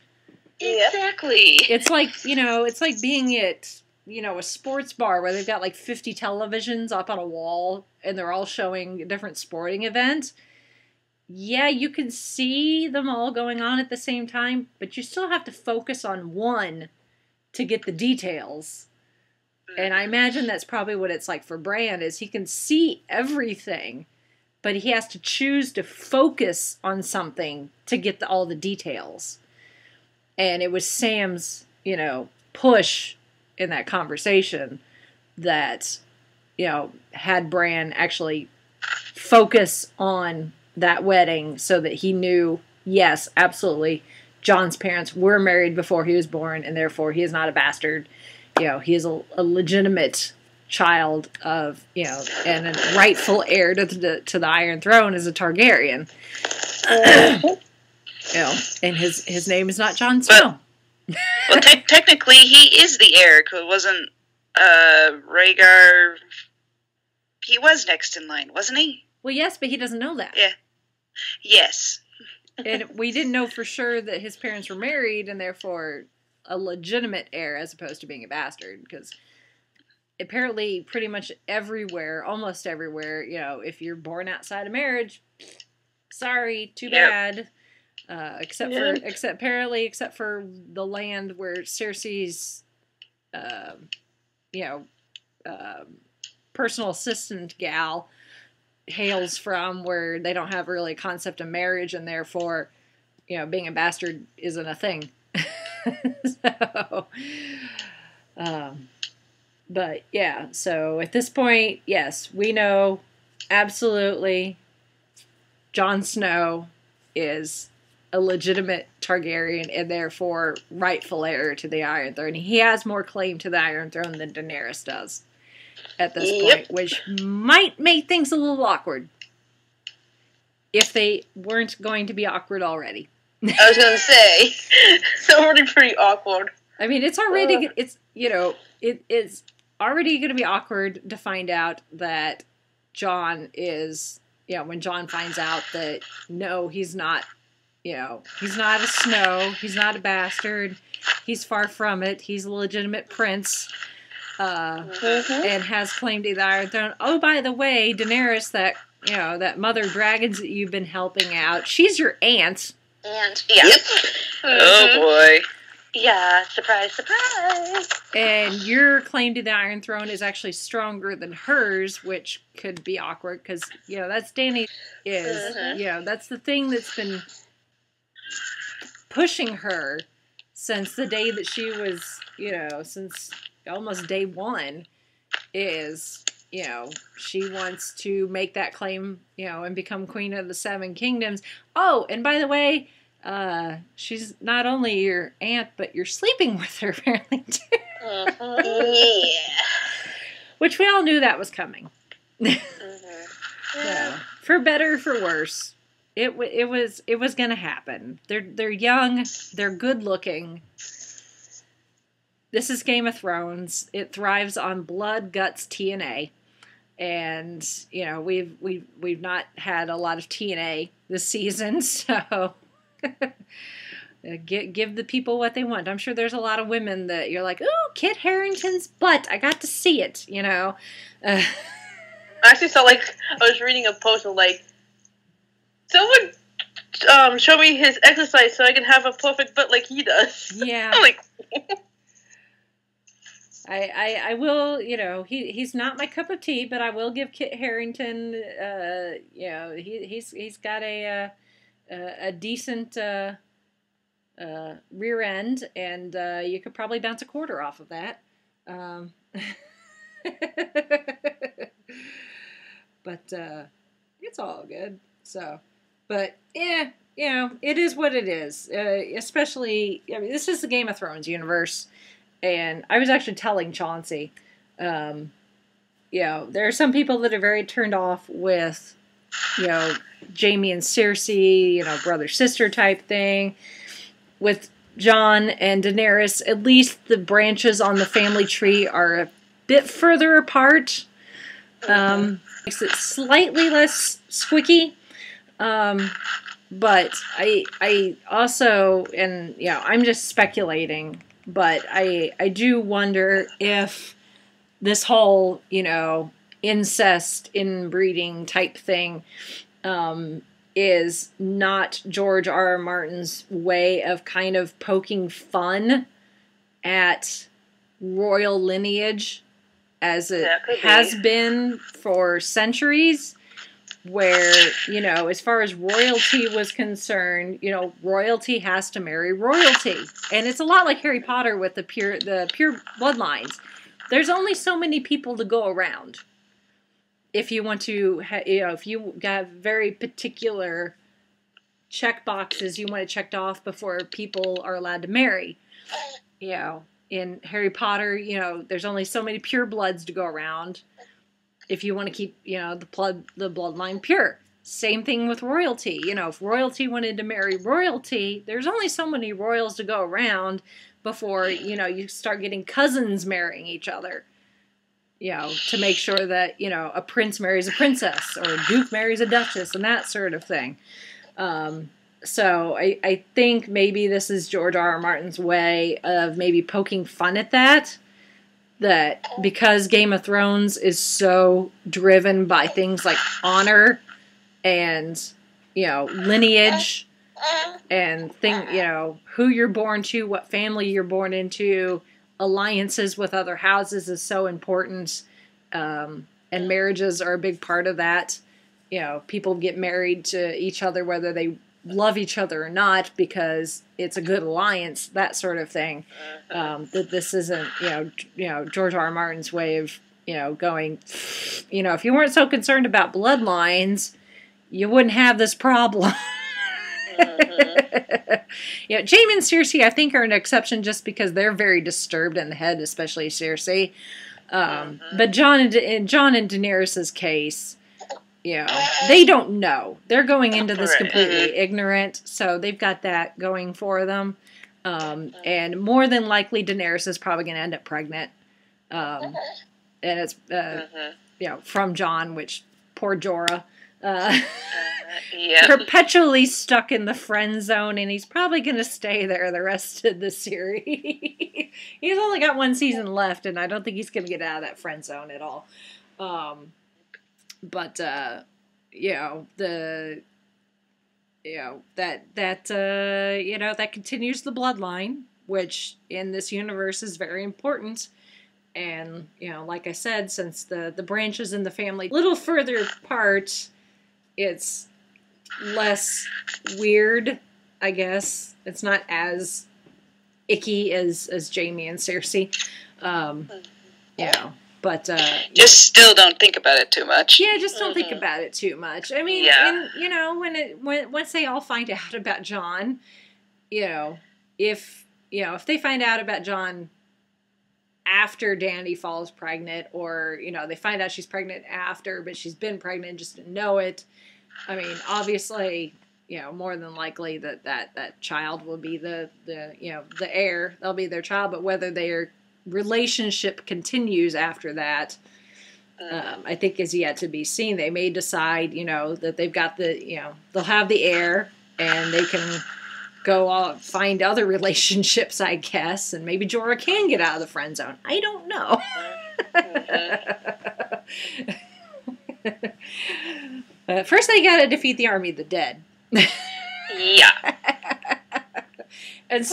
Exactly. It's like, you know, it's like being at, you know, a sports bar where they've got like 50 televisions up on a wall and they're all showing a different sporting event. Yeah, you can see them all going on at the same time, but you still have to focus on one to get the details. And I imagine that's probably what it's like for Bran, is he can see everything, but he has to choose to focus on something to get all the details. And it was Sam's, you know, push in that conversation that, you know, had Bran actually focus on that wedding so that he knew, yes, absolutely, Jon's parents were married before he was born, and therefore he is not a bastard. You know, he is a legitimate child of, you know, and a rightful heir to the Iron Throne as a Targaryen. You know, and his name is not Jon Snow. Well, technically, he is the heir, because it wasn't Rhaegar. He was next in line, wasn't he? Well, yes, but he doesn't know that. Yeah. Yes. And we didn't know for sure that his parents were married, and therefore a legitimate heir as opposed to being a bastard, because apparently pretty much everywhere, almost everywhere, you know, if you're born outside of marriage, sorry, too bad. Except for the land where Cersei's, personal assistant gal hails from, where they don't have really a concept of marriage, and therefore, you know, being a bastard isn't a thing. So, but yeah, so at this point, yes, we know absolutely Jon Snow is a legitimate Targaryen and therefore rightful heir to the Iron Throne. He has more claim to the Iron Throne than Daenerys does at this point, which might make things a little awkward if they weren't going to be awkward already. I was going to say, it's already pretty awkward. I mean, it's already, it's already going to be awkward to find out that Jon is, you know, when Jon finds out that, no, he's not, you know, he's not a Snow, he's not a bastard, he's far from it, he's a legitimate prince, and has claim to the Iron Throne. Oh, by the way, Daenerys, that, you know, that mother of dragons that you've been helping out, she's your aunt. And Oh boy. Yeah, surprise, surprise. And your claim to the Iron Throne is actually stronger than hers, which could be awkward because, you know, that's Dany is, you know, that's the thing that's been pushing her since the day that she was, you know, since almost day one, is, you know, she wants to make that claim, you know, and become Queen of the Seven Kingdoms. Oh, and by the way, she's not only your aunt, but you're sleeping with her apparently too. Yeah. Which we all knew that was coming. So, for better or for worse, it was gonna happen. They're young, they're good looking. This is Game of Thrones. It thrives on blood, guts, TNA. And, you know, we've not had a lot of TNA this season, so give the people what they want. I'm sure there's a lot of women that you're like, ooh, Kit Harington's butt. I got to see it, you know. I actually saw, like, I was reading a post of, like, someone show me his exercise so I can have a perfect butt like he does. Yeah. I'm like, I will, he's not my cup of tea, but I will give Kit Harington, he's got a decent rear end, and you could probably bounce a quarter off of that. But it's all good. So, but yeah, it is what it is. Especially, this is the Game of Thrones universe. And I was actually telling Chauncey, there are some people that are very turned off with, Jaime and Cersei, brother-sister type thing. With Jon and Daenerys, at least the branches on the family tree are a bit further apart. Makes it slightly less squicky. But I also, and I'm just speculating, but I do wonder if this whole, incest, inbreeding type thing is not George R. R. Martin's way of kind of poking fun at royal lineage as it has been for centuries. Where, as far as royalty was concerned, royalty has to marry royalty. And it's a lot like Harry Potter with the pure bloodlines. There's only so many people to go around. If you want to, if you have very particular check boxes you want it checked off before people are allowed to marry. In Harry Potter, there's only so many pure bloods to go around. If you want to keep, the bloodline pure. Same thing with royalty. If royalty wanted to marry royalty, there's only so many royals to go around before, you start getting cousins marrying each other. To make sure that, a prince marries a princess or a duke marries a duchess and that sort of thing. So I think maybe this is George R. R. Martin's way of maybe poking fun at that. That because Game of Thrones is so driven by things like honor and, lineage and who you're born to, what family you're born into, alliances with other houses is so important. And marriages are a big part of that. People get married to each other whether they love each other or not because it's a good alliance, that sort of thing. That this isn't, George R. R. Martin's way of, going, if you weren't so concerned about bloodlines, you wouldn't have this problem. Jaime and Cersei, I think, are an exception just because they're very disturbed in the head, especially Cersei. But Jon and Daenerys' case, they don't know. They're going into this completely ignorant, so they've got that going for them. And more than likely, Daenerys is probably going to end up pregnant. And it's, from Jon, which, poor Jorah. Perpetually stuck in the friend zone, and he's probably going to stay there the rest of the series. He's only got one season left, and I don't think he's going to get out of that friend zone at all. But that continues the bloodline, which in this universe is very important. And, like I said, since the branches in the family a little further apart, it's less weird, I guess. It's not as icky as Jaime and Cersei. But just still don't think about it too much. Yeah, just don't think about it too much. I mean, when once they all find out about Jon, if they find out about Jon after Dany falls pregnant, or they find out she's pregnant after, but she's been pregnant just to know it. I mean, obviously, more than likely that child will be the heir. They'll be their child, but whether their relationship continues after that, I think is yet to be seen. They may decide, that they've got they'll have the heir and they can go find other relationships, I guess, and maybe Jorah can get out of the friend zone. I don't know. First they gotta defeat the army of the dead. Yeah. And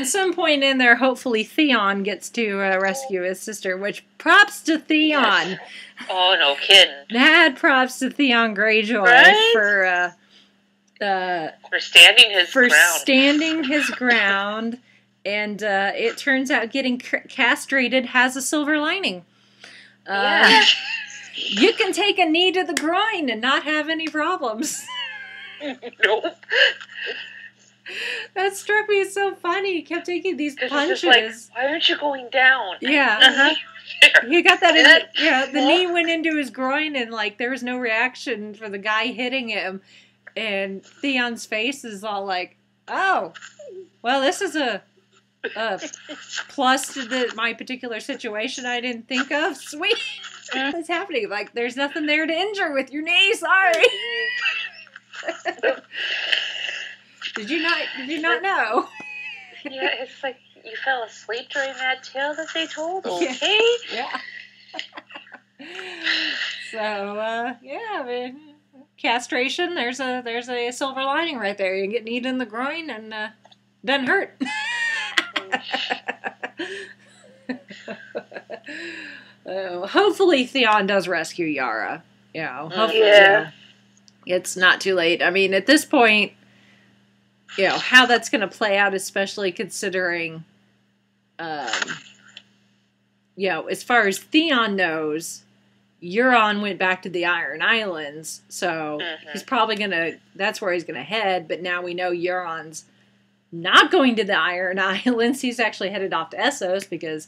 some point in there, hopefully Theon gets to rescue his sister, which props to Theon. Yes. Oh, no kidding. Mad props to Theon Greyjoy for standing his ground. And it turns out getting castrated has a silver lining. You can take a knee to the groin and not have any problems. Nope. That struck me as so funny. He kept taking these punches. Why aren't you going down? Yeah. He got that the knee went into his groin and there was no reaction for the guy hitting him. And Theon's face is all like, oh, well, this is a plus to my particular situation I didn't think of. Sweet. What's happening? There's nothing there to injure with your knee. Sorry. Did you not know? Yeah, it's like you fell asleep during that tale that they told. Okay. Yeah. So castration. There's a silver lining right there. You get kneed in the groin and doesn't hurt. Hopefully Theon does rescue Yara. Hopefully, it's not too late. I mean, at this point, how that's going to play out, especially considering, as far as Theon knows, Euron went back to the Iron Islands, so he's probably that's where he's going to head, but now we know Euron's not going to the Iron Islands. He's actually headed off to Essos because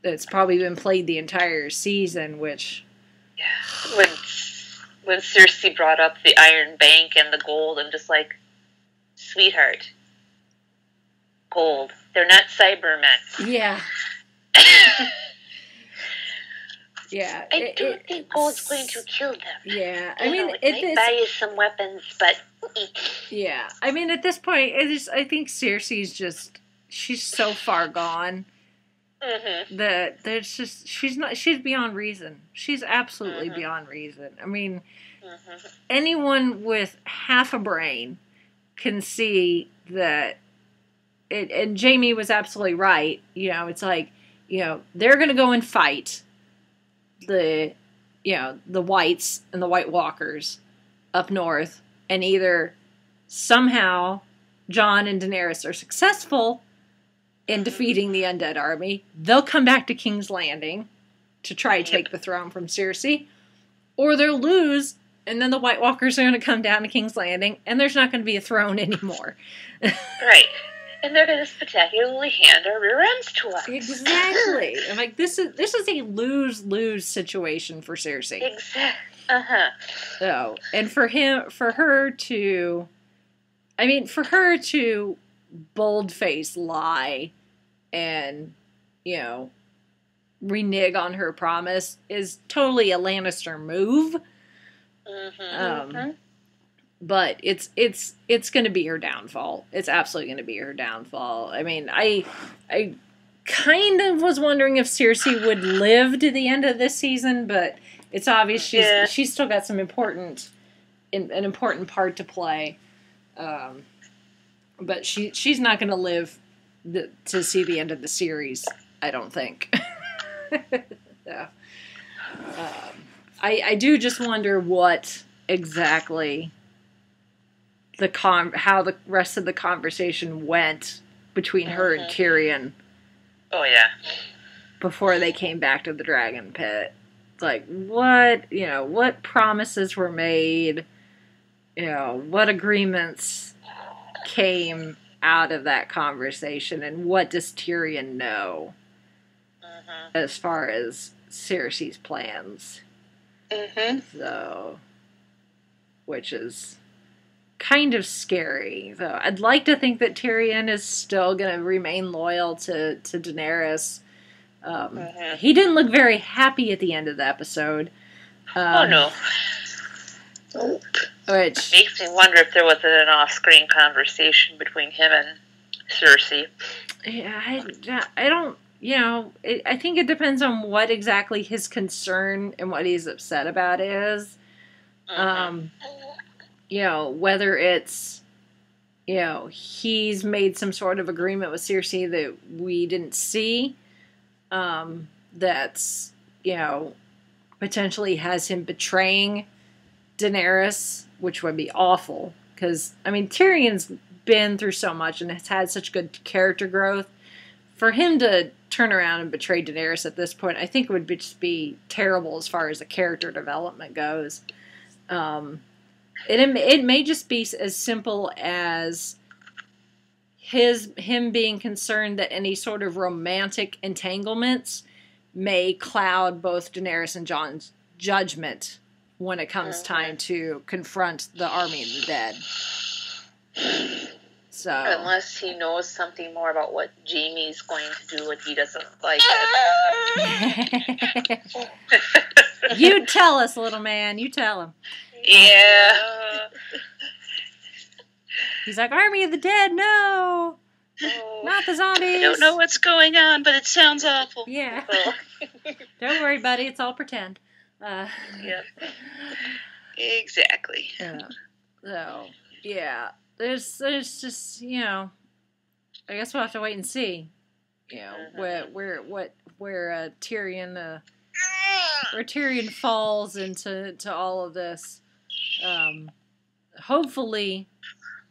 it's probably been played the entire season, which... Yeah. When Cersei brought up the Iron Bank and the gold, I'm just like, sweetheart, gold. They're not Cybermen. Yeah. Yeah. I don't think gold's going to kill them. Yeah. I mean, it might buy you some weapons, but... Yeah. I mean, at this point, I think Cersei's she's so far gone. That there's she's beyond reason. She's absolutely beyond reason. I mean, anyone with half a brain can see that and Jamie was absolutely right. It's like, they're going to go and fight the Whites and the White Walkers up north, and either somehow Jon and Daenerys are successful in defeating the undead army. They'll come back to King's Landing to try to take the throne from Cersei, or they'll lose, and then the White Walkers are going to come down to King's Landing, and there's not going to be a throne anymore. Right. And they're going to spectacularly hand our rear ends to us. Exactly. I'm like, this is a lose-lose situation for Cersei. Exactly. So, and for her to bold-face lie and, renege on her promise is totally a Lannister move. But it's going to be her downfall. It's absolutely going to be her downfall. I mean, I kind of was wondering if Cersei would live to the end of this season, but it's obvious she's still got some an important part to play. But she's not going to live to see the end of the series, I don't think. So, I do just wonder what exactly how the rest of the conversation went between her and Tyrion. Oh yeah. Before they came back to the Dragon Pit, like what promises were made, what agreements came out of that conversation, and what does Tyrion know as far as Cersei's plans. So, which is kind of scary. So I'd like to think that Tyrion is still going to remain loyal to Daenerys. He didn't look very happy at the end of the episode. Oh no. Which makes me wonder if there was an off-screen conversation between him and Cersei. Yeah, I don't. I think it depends on what exactly his concern and what he's upset about is. Whether it's he's made some sort of agreement with Cersei that we didn't see. That's, potentially has him betraying Daenerys, which would be awful. Because, Tyrion's been through so much and has had such good character growth. For him to turn around and betray Daenerys at this point, I think it would just be terrible as far as the character development goes. It may just be as simple as him being concerned that any sort of romantic entanglements may cloud both Daenerys and Jon's judgment when it comes time to confront the army of the dead. So, unless he knows something more about what Jaime's going to do and he doesn't like it. You tell us, little man. You tell him. Yeah. He's like, Army of the Dead, no! Oh, not the zombies! I don't know what's going on, but it sounds awful. Yeah. Don't worry, buddy. It's all pretend. Yeah. Exactly. So, yeah. There's just, I guess we'll have to wait and see, where Tyrion falls into all of this. Hopefully,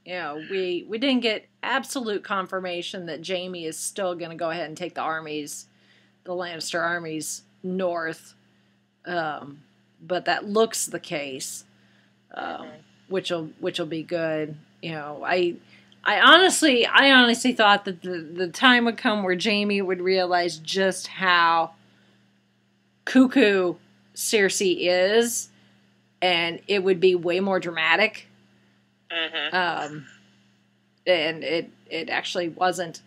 we didn't get absolute confirmation that Jaime is still going to go ahead and take the Lannister armies north, but that looks the case, which will be good. I honestly thought that the time would come where Jaime would realize just how cuckoo Cersei is, and it would be way more dramatic. And it actually wasn't,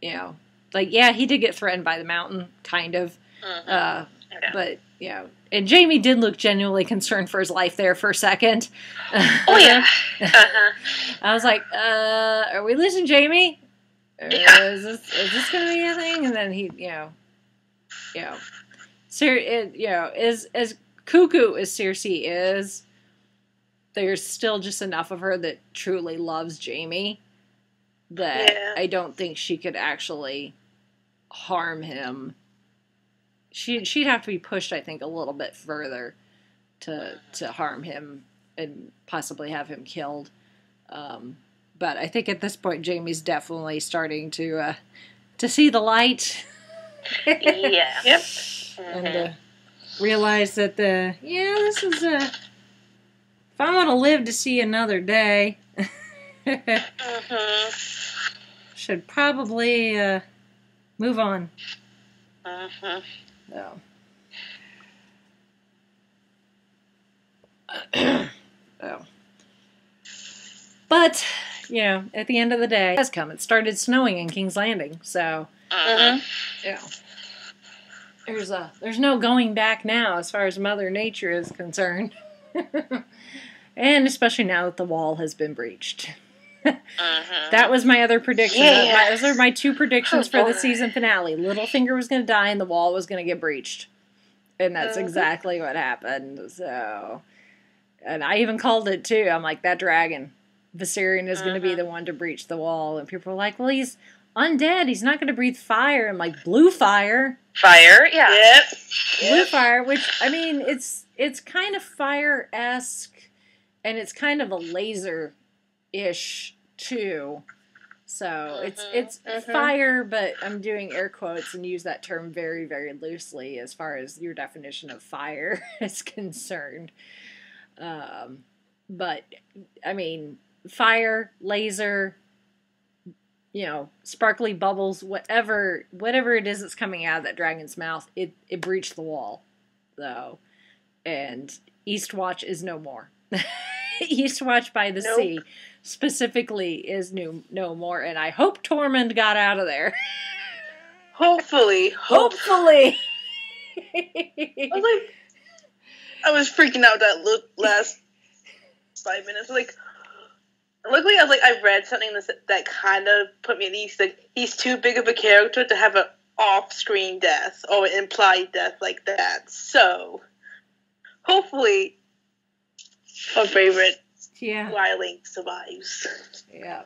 he did get threatened by the mountain, kind of, but, and Jaime did look genuinely concerned for his life there for a second. Oh, yeah. I was like, are we losing Jaime? Is this going to be a thing? And then he, as cuckoo as Cersei is, there's still just enough of her that truly loves Jaime that I don't think she could actually harm him. She'd have to be pushed, I think, a little bit further to harm him and possibly have him killed. But I think at this point, Jaime's definitely starting to see the light. Yeah. Yep. And realize that this is if I want to live to see another day, should probably move on. So. But, at the end of the day, it has come. It started snowing in King's Landing, so, there's no going back now as far as Mother Nature is concerned. And especially now that the wall has been breached. That was my other prediction. Yeah. Those are my two predictions for the season finale. Littlefinger was going to die and the wall was going to get breached. And that's exactly what happened. So, and I even called it too. I'm like, that dragon, Viserion, is going to be the one to breach the wall. And people were like, well, he's undead. He's not going to breathe fire. I'm like, blue fire. Fire, yeah. Yep. Blue fire, which, it's kind of fire-esque. And it's kind of a laser-ish, too. So, it's fire, but I'm doing air quotes and use that term very, very loosely as far as your definition of fire is concerned. But, fire, laser, sparkly bubbles, whatever it is that's coming out of that dragon's mouth, it breached the wall, though. And Eastwatch is no more. Eastwatch by the Sea specifically is no more, and I hope Tormund got out of there. Hopefully. Hopefully. I was freaking out that last 5 minutes. Luckily, I read something that kind of put me at ease. He's too big of a character to have an off-screen death or an implied death like that. So, hopefully, our favorite Yeah. Riley survives. Yeah.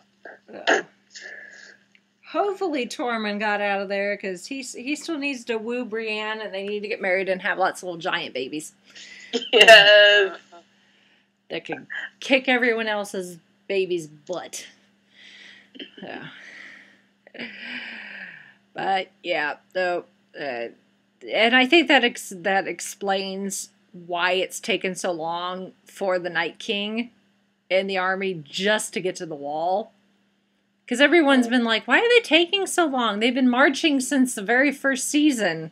Hopefully Tormund got out of there, because he still needs to woo Brienne, and they need to get married and have lots of little giant babies. Yes. That can kick everyone else's baby's butt. Yeah. But yeah, though, and I think that that explains why it's taken so long for the Night King and the army just to get to the wall. Because everyone's been like, why are they taking so long? They've been marching since the very first season.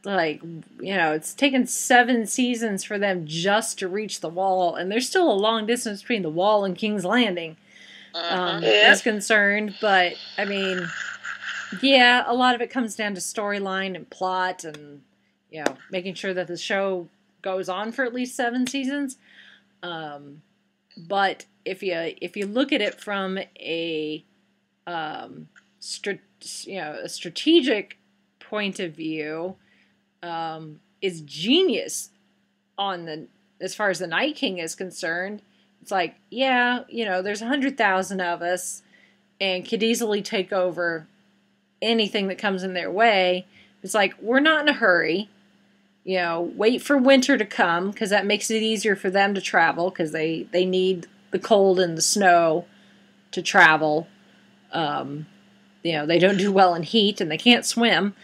Like, it's taken 7 seasons for them just to reach the wall, and there's still a long distance between the wall and King's Landing, is concerned. But, I mean, yeah, a lot of it comes down to storyline and plot and, making sure that the show goes on for at least 7 seasons. But if you look at it from a strategic point of view, is genius as far as the Night King is concerned. It's like, there's 100,000 of us and could easily take over anything that comes in their way. It's like, we're not in a hurry. Wait for winter to come, because that makes it easier for them to travel, because they need the cold and the snow to travel. They don't do well in heat, and they can't swim.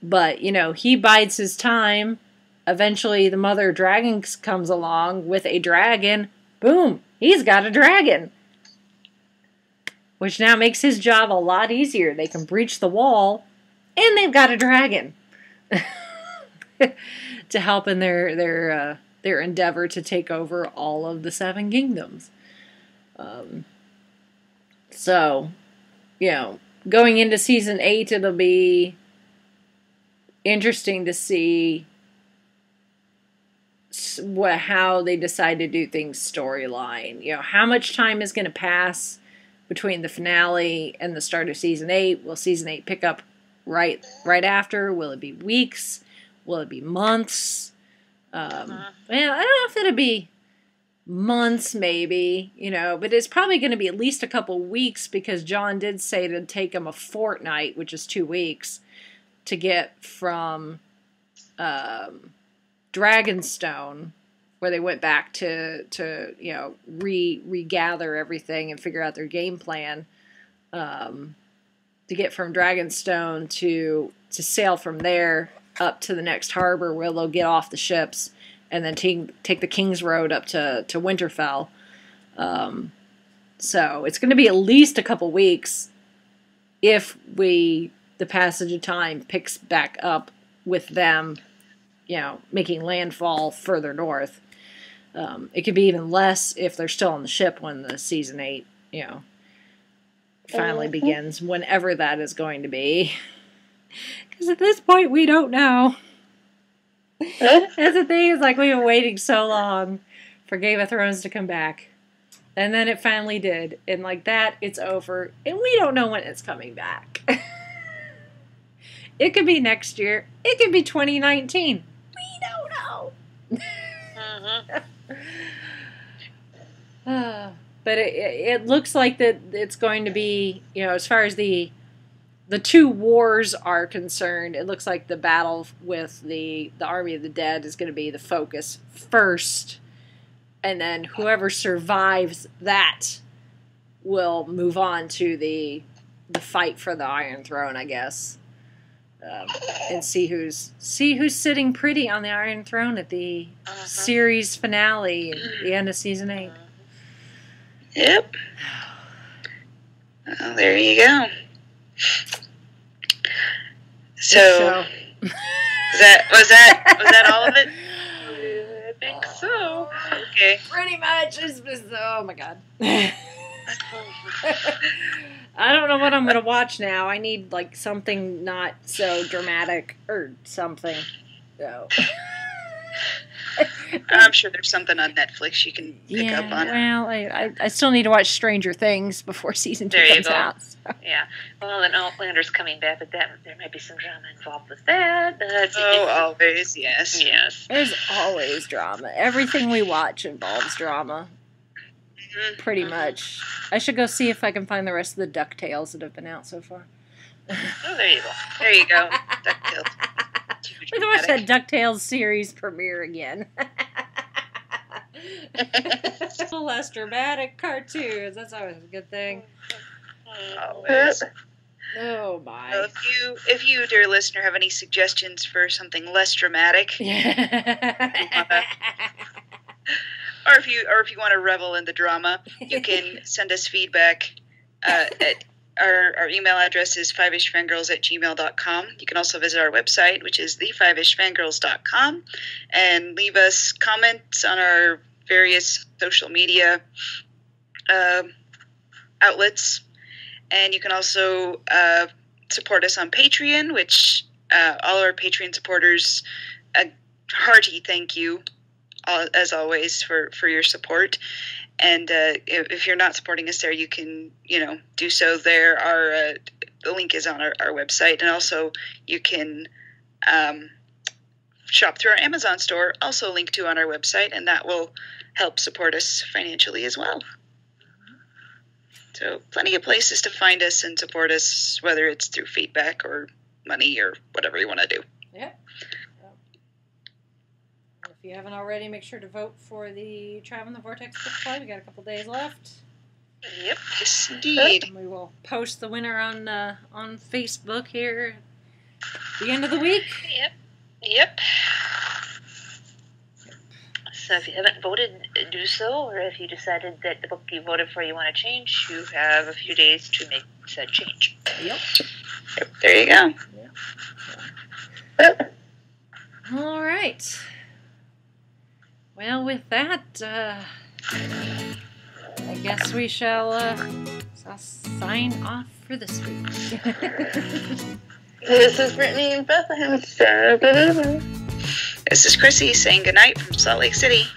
But, he bides his time. Eventually, the mother dragon comes along with a dragon. Boom! He's got a dragon. Which now makes his job a lot easier. They can breach the wall, and they've got a dragon to help in their endeavor to take over all of the 7 kingdoms. So, going into season 8, it'll be interesting to see how they decide to do things storyline. How much time is going to pass between the finale and the start of season 8? Will season 8 pick up right after? Will it be weeks? Will it be months? Well, I don't know if it'll be months, maybe, but it's probably going to be at least a couple weeks, because John did say it'd take him a fortnight, which is 2 weeks, to get from Dragonstone, where they went back to regather everything and figure out their game plan, to get from Dragonstone to sail from there up to the next harbor, where they'll get off the ships and then take the King's Road up to Winterfell. So it's going to be at least a couple weeks if the passage of time picks back up with them, making landfall further north. It could be even less if they're still on the ship when the season 8, finally begins, whenever that is going to be. Because at this point, we don't know. That's the thing, is like, we've been waiting so long for Game of Thrones to come back. And then it finally did. And like that, it's over. And we don't know when it's coming back. It could be next year. It could be 2019. We don't know. But it looks like that it's going to be, as far as the 2 wars are concerned, it looks like the battle with the Army of the Dead is going to be the focus first. And then whoever survives that will move on to the fight for the Iron Throne, I guess. And see who's sitting pretty on the Iron Throne at the series finale at the end of season 8. Yep. Well, there you go. So was that all of it? I think so. Okay. Pretty much. Oh my god. I don't know what I'm going to watch now. I need, like, something not so dramatic or something. So. I'm sure there's something on Netflix you can pick up on. Well, I still need to watch Stranger Things before season 2 comes out. So. Yeah. Well, and Outlander's coming back, but there might be some drama involved with that. Always, yes. Yes. There's always drama. Everything we watch involves drama. Pretty much. I should go see if I can find the rest of the DuckTales that have been out so far. Oh, there you go. There you go. DuckTales. We can watch that DuckTales series premiere again. Less dramatic cartoons. That's always a good thing. Always. Oh my. Well, if you, dear listener, have any suggestions for something less dramatic, or if you want to revel in the drama, you can send us feedback at our email address is fivishfangirls@gmail.com. You can also visit our website, which is thefivishfangirls.com, and leave us comments on our various social media outlets. And you can also support us on Patreon, which all our Patreon supporters, a hearty thank you, as always, for your support. And if you're not supporting us there, you can, do so there. The link is on our website. And also you can shop through our Amazon store, also linked to on our website, and that will help support us financially as well. So plenty of places to find us and support us, whether it's through feedback or money or whatever you want to do. Yep. If you haven't already, make sure to vote for the Traveling the Vortex book club. We got a couple days left. Yep, yes, indeed. And we will post the winner on Facebook here at the end of the week. Yep. So if you haven't voted, do so. Or if you decided that the book you voted for you want to change, you have a few days to make said change. Yep. There you go. Yep. All right. Well, with that, I guess we shall sign off for this week. This is Brittany in Bethlehem. This is Chrissy saying goodnight from Salt Lake City.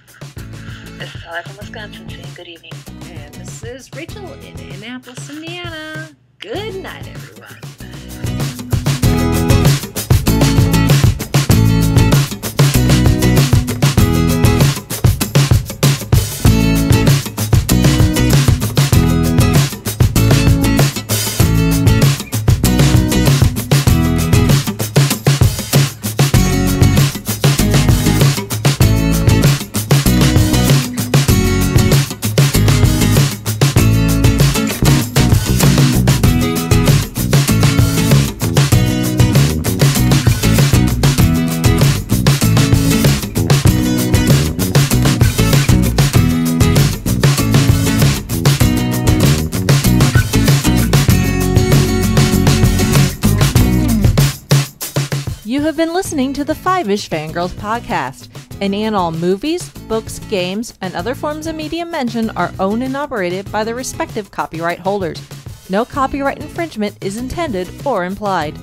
This is Holly from Wisconsin saying good evening. And this is Rachel in Annapolis, Indiana. Good night, everyone. You have been listening to the Fiveish Fangirls podcast. Any and all movies, books, games, and other forms of media mentioned are owned and operated by the respective copyright holders. No copyright infringement is intended or implied.